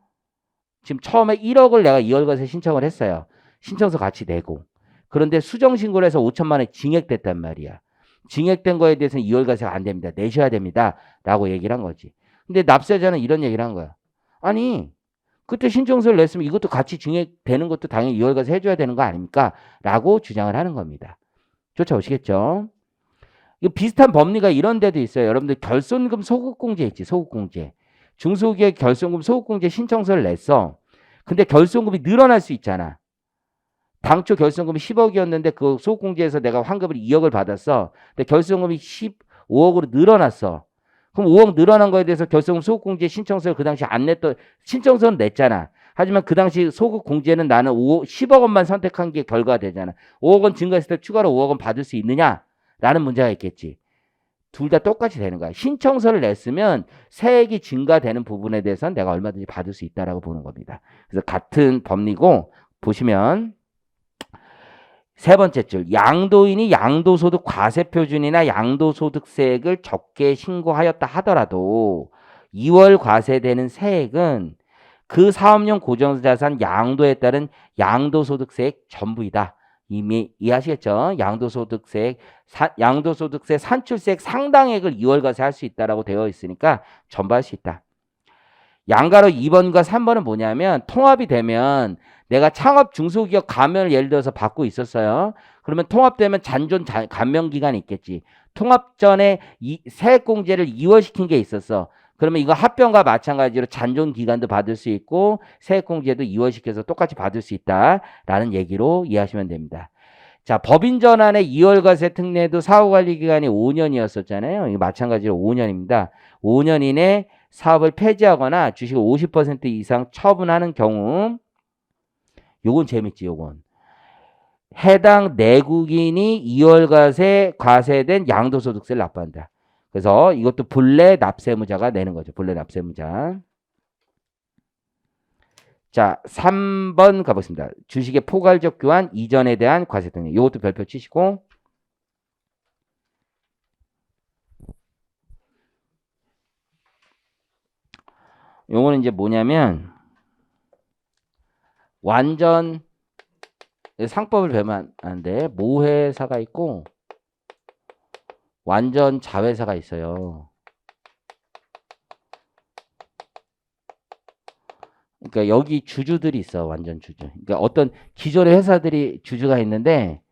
지금 처음에 1억을 내가 2월과세 신청을 했어요. 신청서 같이 내고. 그런데 수정신고를 해서 5천만 원이 증액됐단 말이야. 증액된 거에 대해서는 2월과세가 안 됩니다. 내셔야 됩니다. 라고 얘기를 한 거지. 근데 납세자는 이런 얘기를 한 거야. 아니, 그때 신청서를 냈으면 이것도 같이 증액되는 것도 당연히 2월과세 해줘야 되는 거 아닙니까? 라고 주장을 하는 겁니다. 쫓아오시겠죠? 이거 비슷한 법리가 이런 데도 있어요. 여러분들 결손금 소급공제 있지, 소급공제. 중소기업 결손금 소급공제 신청서를 냈어. 근데 결손금이 늘어날 수 있잖아. 당초 결손금이 10억이었는데 그 소급공제에서 내가 환급을 2억을 받았어. 근데 결손금이 15억으로 늘어났어. 그럼 5억 늘어난 거에 대해서 결손금 소급공제 신청서를 그 당시 안 냈던 신청서는 냈잖아. 하지만 그 당시 소급공제는 나는 10억 원만 선택한 게 결과가 되잖아. 5억 원 증가했을 때 추가로 5억 원 받을 수 있느냐? 라는 문제가 있겠지. 둘 다 똑같이 되는 거야. 신청서를 냈으면 세액이 증가되는 부분에 대해서는 내가 얼마든지 받을 수 있다라고 보는 겁니다. 그래서 같은 법리고 보시면 세 번째 줄 양도인이 양도소득 과세표준이나 양도소득세액을 적게 신고하였다 하더라도 2월 과세되는 세액은 그 사업용 고정자산 양도에 따른 양도소득세액 전부이다. 이미 이해하시겠죠? 양도소득세 산출세액 상당액을 2월 과세할 수 있다라고 되어 있으니까 전부할 수 있다. 양가로 2번과 3번은 뭐냐면 통합이 되면 내가 창업 중소기업 감면을 예를 들어서 받고 있었어요. 그러면 통합되면 잔존 감면 기간이 있겠지. 통합 전에 세액공제를 2월 시킨 게 있었어. 그러면 이거 합병과 마찬가지로 잔존 기간도 받을 수 있고 세액공제도 2월 시켜서 똑같이 받을 수 있다라는 얘기로 이해하시면 됩니다. 자, 법인 전환의 2월 과세 특례도 사후관리 기간이 5년이었었잖아요. 이거 마찬가지로 5년입니다. 5년 이내 사업을 폐지하거나 주식을 50% 이상 처분하는 경우 요건 재밌지 요건. 해당 내국인이 2월 과세된 양도소득세를 납부한다. 그래서 이것도 본래 납세무자가 내는 거죠. 본래 납세무자. 자, 3번 가보겠습니다. 주식의 포괄적 교환 이전에 대한 과세 등등. 이것도 별표 치시고. 요거는 이제 뭐냐면 완전 상법을 배우면 안 돼. 모회사가 있고 완전 자회사가 있어요. 그러니까 여기 주주들이 있어. 완전 주주. 그러니까 어떤 기존의 회사들이 주주가 있는데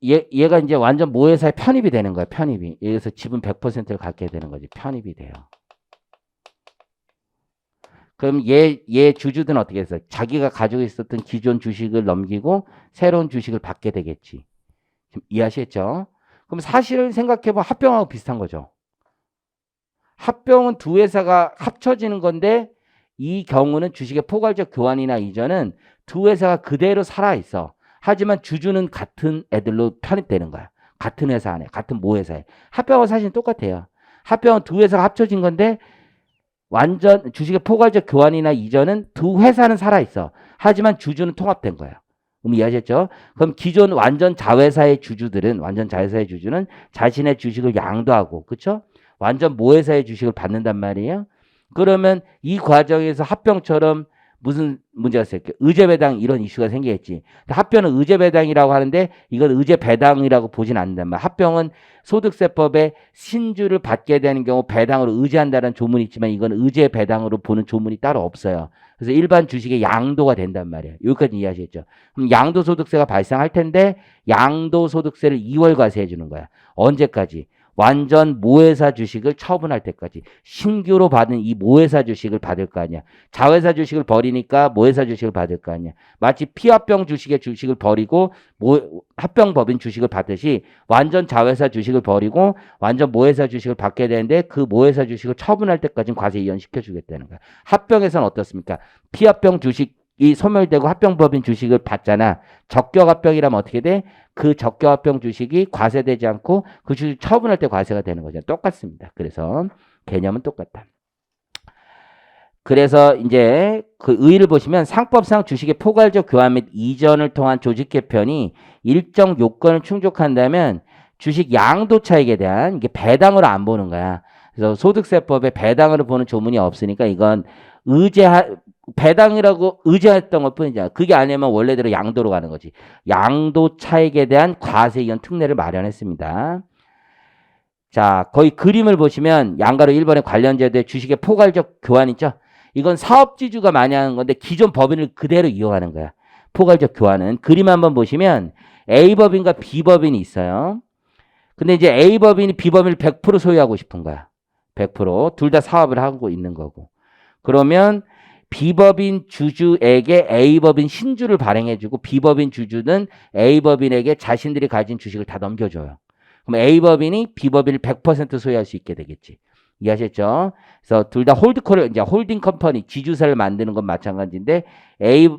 얘가 이제 완전 모회사에 편입이 되는 거야. 편입이. 여기서 지분 100%를 갖게 되는 거지. 편입이 돼요. 그럼 얘 주주들은 어떻게 했어? 자기가 가지고 있었던 기존 주식을 넘기고 새로운 주식을 받게 되겠지. 이해하시겠죠? 그럼 사실을 생각해보면 합병하고 비슷한 거죠. 합병은 두 회사가 합쳐지는 건데 이 경우는 주식의 포괄적 교환이나 이전은 두 회사가 그대로 살아있어. 하지만 주주는 같은 애들로 편입되는 거야. 같은 회사 안에, 같은 모회사에. 합병은 사실 똑같아요. 합병은 두 회사가 합쳐진 건데 완전 주식의 포괄적 교환이나 이전은 두 회사는 살아있어. 하지만 주주는 통합된 거야. 이해하셨죠? 그럼 기존 완전 자회사의 주주들은 자신의 주식을 양도하고, 그렇죠? 완전 모회사의 주식을 받는단 말이에요. 그러면 이 과정에서 합병처럼 무슨 문제가 있을까? 의제배당 이런 이슈가 생기겠지. 합병은 의제배당이라고 하는데 이건 의제배당이라고 보진 않는단 말이야. 합병은 소득세법에 신주를 받게 되는 경우 배당으로 의제한다는 조문이 있지만 이건 의제배당으로 보는 조문이 따로 없어요. 그래서 일반 주식의 양도가 된단 말이에요. 여기까지 이해하시겠죠? 그럼 양도소득세가 발생할 텐데 양도소득세를 2월 과세해 주는 거야. 언제까지? 완전 모회사 주식을 처분할 때까지. 신규로 받은 이 모회사 주식을 받을 거 아니야. 자회사 주식을 버리니까 모회사 주식을 받을 거 아니야. 마치 피합병 주식의 주식을 버리고 합병법인 주식을 받듯이 완전 자회사 주식을 버리고 완전 모회사 주식을 받게 되는데 그 모회사 주식을 처분할 때까지는 과세 이연시켜 주겠다는 거야. 합병에서는 어떻습니까? 피합병 주식이 소멸되고 합병법인 주식을 받잖아. 적격합병이라면 어떻게 돼? 그 적격합병 주식이 과세되지 않고 그 주식 처분할 때 과세가 되는 거죠. 똑같습니다. 그래서 개념은 똑같다. 그래서 이제 그 의의를 보시면 상법상 주식의 포괄적 교환 및 이전을 통한 조직 개편이 일정 요건을 충족한다면 주식 양도 차익에 대한 이게 배당으로 안 보는 거야. 그래서 소득세법에 배당으로 보는 조문이 없으니까 이건 배당이라고 의제했던 것 뿐이잖아. 그게 아니면 원래대로 양도로 가는 거지. 양도 차익에 대한 과세 이연 특례를 마련했습니다. 자, 거의 그림을 보시면 양가로 1번의 관련 제도의 주식의 포괄적 교환 있죠? 이건 사업지주가 많이 하는 건데 기존 법인을 그대로 이용하는 거야. 포괄적 교환은. 그림 한번 보시면 A법인과 B법인이 있어요. 근데 이제 A법인이 B법인을 100% 소유하고 싶은 거야. 100%. 둘 다 사업을 하고 있는 거고. 그러면 B법인 주주에게 A법인 신주를 발행해주고 B법인 주주는 A법인에게 자신들이 가진 주식을 다 넘겨줘요. 그럼 A법인이 B법인을 100% 소유할 수 있게 되겠지. 이해하셨죠? 그래서 둘 다 홀드코를 이제 홀딩 컴퍼니 지주사를 만드는 건 마찬가지인데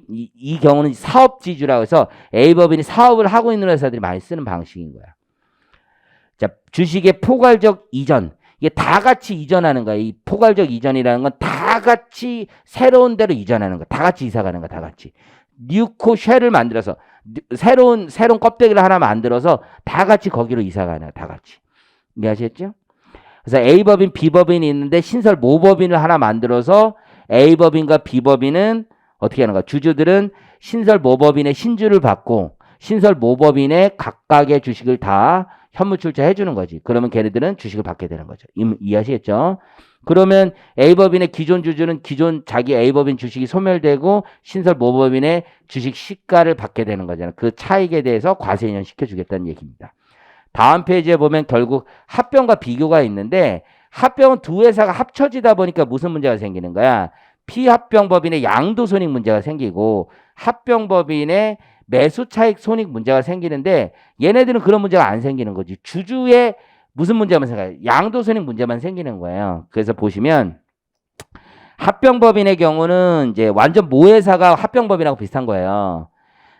이 경우는 사업지주라고 해서 A법인이 사업을 하고 있는 회사들이 많이 쓰는 방식인 거야. 자, 주식의 포괄적 이전. 이게 다 같이 이전하는 거야. 이 포괄적 이전이라는 건 다 같이 새로운 데로 이전하는 거야. 다 같이 이사 가는 거야. 다 같이. 뉴코 쉘을 만들어서 새로운 껍데기를 하나 만들어서 다 같이 거기로 이사 가는 거야. 다 같이. 이해하셨죠? 그래서 A법인, B법인이 있는데 신설 모법인을 하나 만들어서 A법인과 B법인은 어떻게 하는 거야? 주주들은 신설 모법인의 신주를 받고 신설 모법인의 각각의 주식을 다 현물 출자해 주는 거지. 그러면 걔네들은 주식을 받게 되는 거죠. 이해하시겠죠? 그러면 A법인의 기존 주주는 기존 자기 A법인 주식이 소멸되고 신설 모법인의 주식 시가를 받게 되는 거잖아요. 그 차익에 대해서 과세인연 시켜주겠다는 얘기입니다. 다음 페이지에 보면 결국 합병과 비교가 있는데 합병은 두 회사가 합쳐지다 보니까 무슨 문제가 생기는 거야? 피합병법인의 양도손익 문제가 생기고 합병법인의 매수차익 손익 문제가 생기는데 얘네들은 그런 문제가 안 생기는 거지. 주주의 무슨 문제만 생겨요? 양도손익 문제만 생기는 거예요. 그래서 보시면 합병법인의 경우는 이제 완전 모회사가 합병법인하고 비슷한 거예요.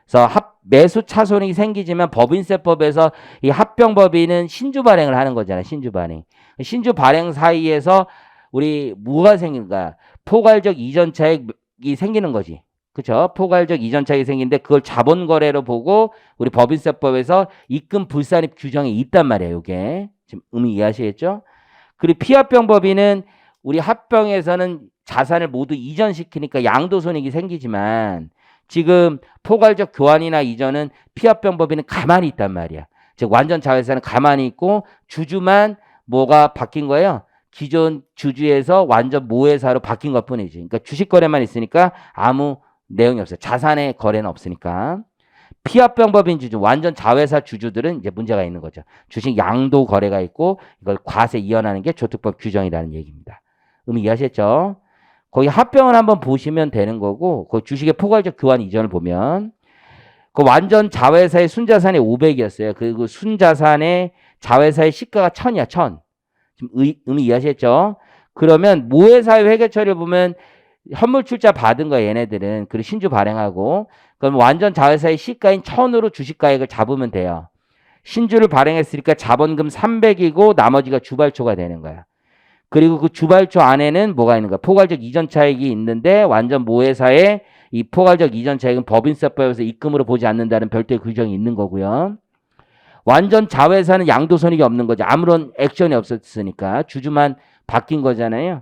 그래서 매수 차손익이 생기지만 법인세법에서 이 합병법인은 신주 발행을 하는 거잖아요. 신주 발행. 신주 발행 사이에서 우리 뭐가 생기는 거야? 포괄적 이전 차익이 생기는 거지. 그렇죠? 포괄적 이전 차익이 생기는데 그걸 자본 거래로 보고 우리 법인세법에서 입금 불산입 규정이 있단 말이에요. 이게 지금 의미 이해하시겠죠? 그리고 피합병법인은 우리 합병에서는 자산을 모두 이전시키니까 양도손익이 생기지만 지금 포괄적 교환이나 이전은 피합병법인은 가만히 있단 말이야. 즉 완전 자회사는 가만히 있고 주주만 뭐가 바뀐 거예요? 기존 주주에서 완전 모회사로 바뀐 것 뿐이지. 그러니까 주식 거래만 있으니까 아무 내용이 없어요. 자산의 거래는 없으니까. 피합병법인 주주, 완전 자회사 주주들은 이제 문제가 있는 거죠. 주식 양도 거래가 있고 이걸 과세 이연하는 게 조특법 규정이라는 얘기입니다. 의미 이해하셨죠? 거기 합병을 한번 보시면 되는 거고, 그 주식의 포괄적 교환 이전을 보면 그 완전 자회사의 순자산이 500이었어요. 그리고 순자산의 자회사의 시가가 1000이야, 1000. 지금 의미 이해하셨죠? 그러면 모회사의 회계 처리를 보면 현물 출자 받은 거야, 얘네들은. 그리고 신주 발행하고. 그럼 완전 자회사의 시가인 1000으로 주식가액을 잡으면 돼요. 신주를 발행했으니까 자본금 300이고 나머지가 주발초가 되는 거야. 그리고 그 주발초 안에는 뭐가 있는 거야? 포괄적 이전 차익이 있는데 완전 모회사의 이 포괄적 이전 차익은 법인세법에서 입금으로 보지 않는다는 별도의 규정이 있는 거고요. 완전 자회사는 양도손익이 없는 거죠. 아무런 액션이 없었으니까 주주만 바뀐 거잖아요.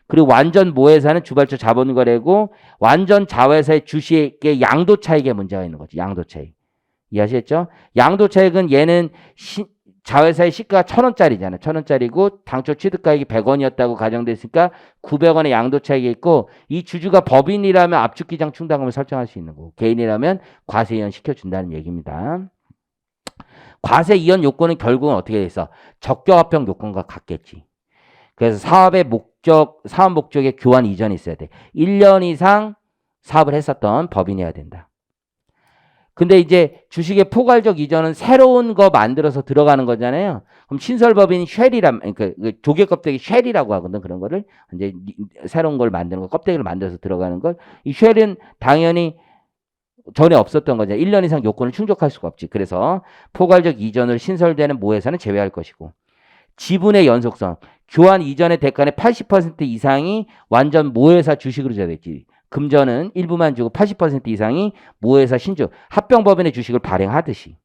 그리고 완전 모회사는 주발초 자본거래고 완전 자회사의 주식의 양도 차익에 문제가 있는 거죠. 양도 차익. 이해하셨죠? 양도 차익은 얘는 자회사의 시가가 1000원짜리잖아요. 1000원짜리고 당초 취득가액이 100원이었다고 가정됐으니까 900원의 양도 차익이 있고 이 주주가 법인이라면 압축기장 충당금을 설정할 수 있는 거고 개인이라면 과세 이연 시켜준다는 얘기입니다. 과세 이연 요건은 결국은 어떻게 돼 있어? 적격합병 요건과 같겠지. 그래서 사업 목적의 교환 이전이 있어야 돼. 1년 이상 사업을 했었던 법인이어야 된다. 근데 이제 주식의 포괄적 이전은 새로운 거 만들어서 들어가는 거잖아요. 그럼 신설법인 그러니까 조개 껍데기 쉘이라고 하거든. 그런 거를 이제 새로운 걸 만드는 거, 껍데기를 만들어서 들어가는 걸. 이 쉘은 당연히 전에 없었던 거죠. 1년 이상 요건을 충족할 수가 없지. 그래서 포괄적 이전을 신설되는 모회사는 제외할 것이고 지분의 연속성, 교환 이전의 대가의 80% 이상이 완전 모회사 주식으로 줘야겠지. 금전은 일부만 주고 80% 이상이 모회사 신주, 합병법인의 주식을 발행하듯이.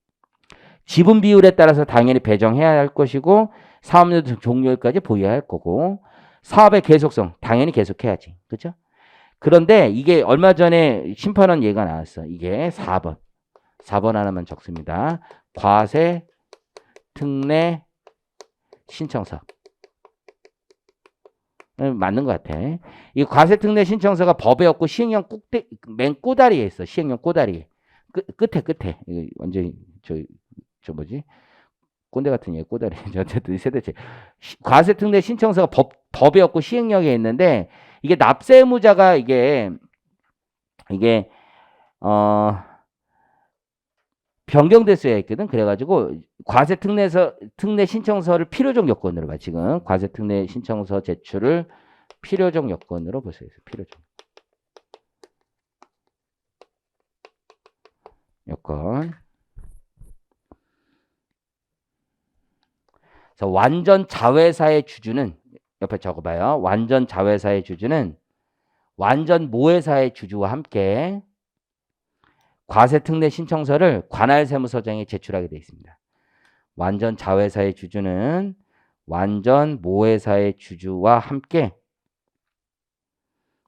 지분 비율에 따라서 당연히 배정해야 할 것이고 사업료 종료일까지 보유해야 할 거고 사업의 계속성 당연히 계속해야지. 그렇죠? 그런데 이게 얼마 전에 심판원 예가 나왔어. 이게 4번. 4번 하나만 적습니다. 과세 특례 신청서. 맞는 것 같아. 이 과세특례 신청서가 법에 없고 시행령 맨 꼬다리에 있어. 시행령 꼬다리. 끝에. 완전히 저 뭐지? 꼰대 같은 얘 꼬다리. 어쨌든 세대체. 과세특례 신청서가 법에 없고 시행령에 있는데 이게 납세 의무자가 이게 변경됐어야 했거든. 그래가지고 특례 신청서를 필요적 요건으로 봐. 지금 과세특례 신청서 제출을 필요적 요건으로 보세요. 필요적 요건. 그래서 완전 자회사의 주주는 옆에 적어봐요. 완전 자회사의 주주는 완전 모회사의 주주와 함께 과세특례 신청서를 관할세무서장에 제출하게 되어 있습니다. 완전 자회사의 주주는 완전 모회사의 주주와 함께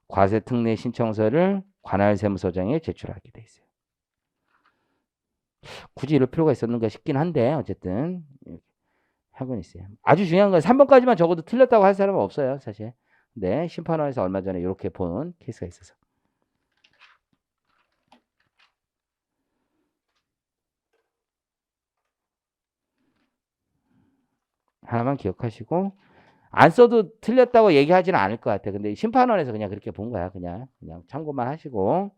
과세특례 신청서를 관할세무서장에 제출하게 되어 있어요. 굳이 이럴 필요가 있었는가 싶긴 한데 어쨌든 하고 있어요. 아주 중요한 건 3번까지만 적어도 틀렸다고 할 사람은 없어요. 사실. 근데 심판원에서 얼마 전에 이렇게 본 케이스가 있어서. 하나만 기억하시고 안 써도 틀렸다고 얘기하지는 않을 것 같아. 근데 심판원에서 그냥 그렇게 본 거야. 그냥 참고만 하시고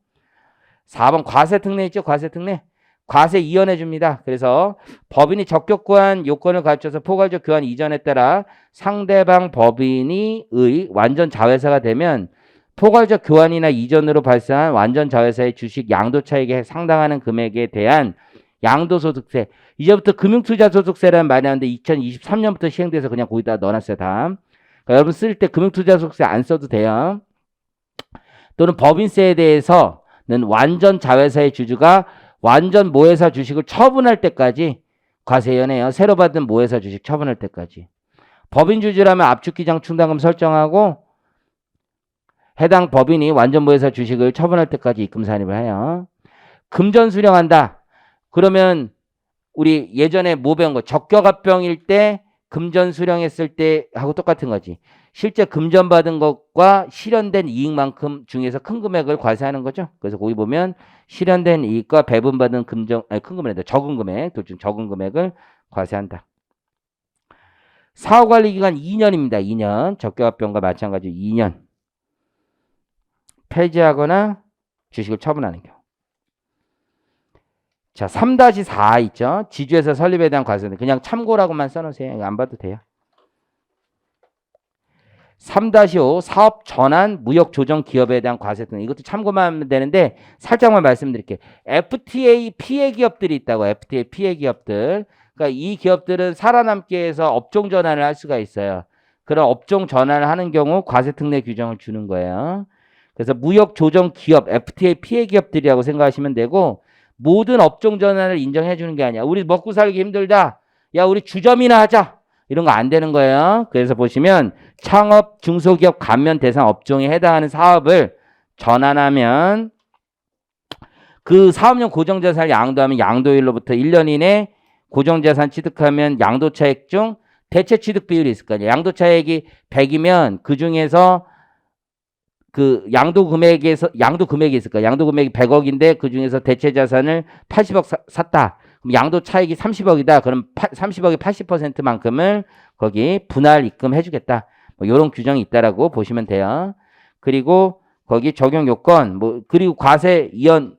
4번 과세특례 있죠? 과세특례. 과세 이연해 줍니다. 그래서 법인이 적격한 요건을 갖춰서 포괄적 교환 이전에 따라 상대방 법인이 완전 자회사가 되면 포괄적 교환이나 이전으로 발생한 완전 자회사의 주식 양도 차익에 상당하는 금액에 대한 양도소득세. 이제부터 금융투자소득세라는 말이 나오는데 2023년부터 시행돼서 그냥 거기다 넣어놨어요. 다음. 그러니까 여러분 쓸 때 금융투자소득세 안 써도 돼요. 또는 법인세에 대해서는 완전 자회사의 주주가 완전 모회사 주식을 처분할 때까지 과세연해요. 새로 받은 모회사 주식 처분할 때까지. 법인 주주라면 압축기장 충당금 설정하고 해당 법인이 완전무효에서 주식을 처분할 때까지 입금 산입을 해요. 금전 수령한다. 그러면 우리 예전에 뭐 배운 거 적격합병일 때 금전 수령했을 때 하고 똑같은 거지. 실제 금전 받은 것과 실현된 이익만큼 중에서 큰 금액을 과세하는 거죠. 그래서 거기 보면 실현된 이익과 배분받은 금전 아니 큰 금액 적은 금액 둘 중 적은 금액을 과세한다. 사후관리기간 2년입니다. 2년 적격합병과 마찬가지로 2년 폐지하거나 주식을 처분하는 경우. 자, 3-4 있죠. 지주회사 설립에 대한 과세는 그냥 참고라고만 써놓으세요. 안 봐도 돼요. 3-5 사업 전환 무역 조정 기업에 대한 과세 등 이것도 참고만 하면 되는데 살짝만 말씀드릴게요. FTA 피해 기업들이 있다고. FTA 피해 기업들. 그러니까 이 기업들은 살아남기 위해서 업종 전환을 할 수가 있어요. 그런 업종 전환을 하는 경우 과세 특례 규정을 주는 거예요. 그래서 무역 조정 기업 FTA 피해 기업들이라고 생각하시면 되고 모든 업종 전환을 인정해 주는 게 아니야. 우리 먹고 살기 힘들다. 야, 우리 주점이나 하자. 이런 거 안 되는 거예요. 그래서 보시면 창업 중소기업 감면 대상 업종에 해당하는 사업을 전환하면 그 사업용 고정자산을 양도하면 양도일로부터 1년 이내 고정자산 취득하면 양도차익 중 대체 취득 비율이 있을 거 아니에요. 양도차익이 100이면 그 중에서 그 양도 금액이 있을 거야. 양도 금액이 100억인데 그 중에서 대체 자산을 80억 샀다. 그럼 양도 차익이 30억이다. 그럼 30억의 80%만큼을 거기 분할 입금해 주겠다. 뭐 이런 규정이 있다라고 보시면 돼요. 그리고 거기 적용 요건 뭐 그리고 과세 이연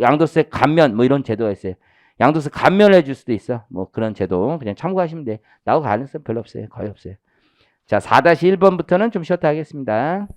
양도세 감면 뭐 이런 제도가 있어요. 양도세 감면해 줄 수도 있어. 뭐 그런 제도 그냥 참고하시면 돼. 나하고 가능성 별로 없어요. 거의 없어요. 자, 4-1번부터는 좀 쉬었다 하겠습니다.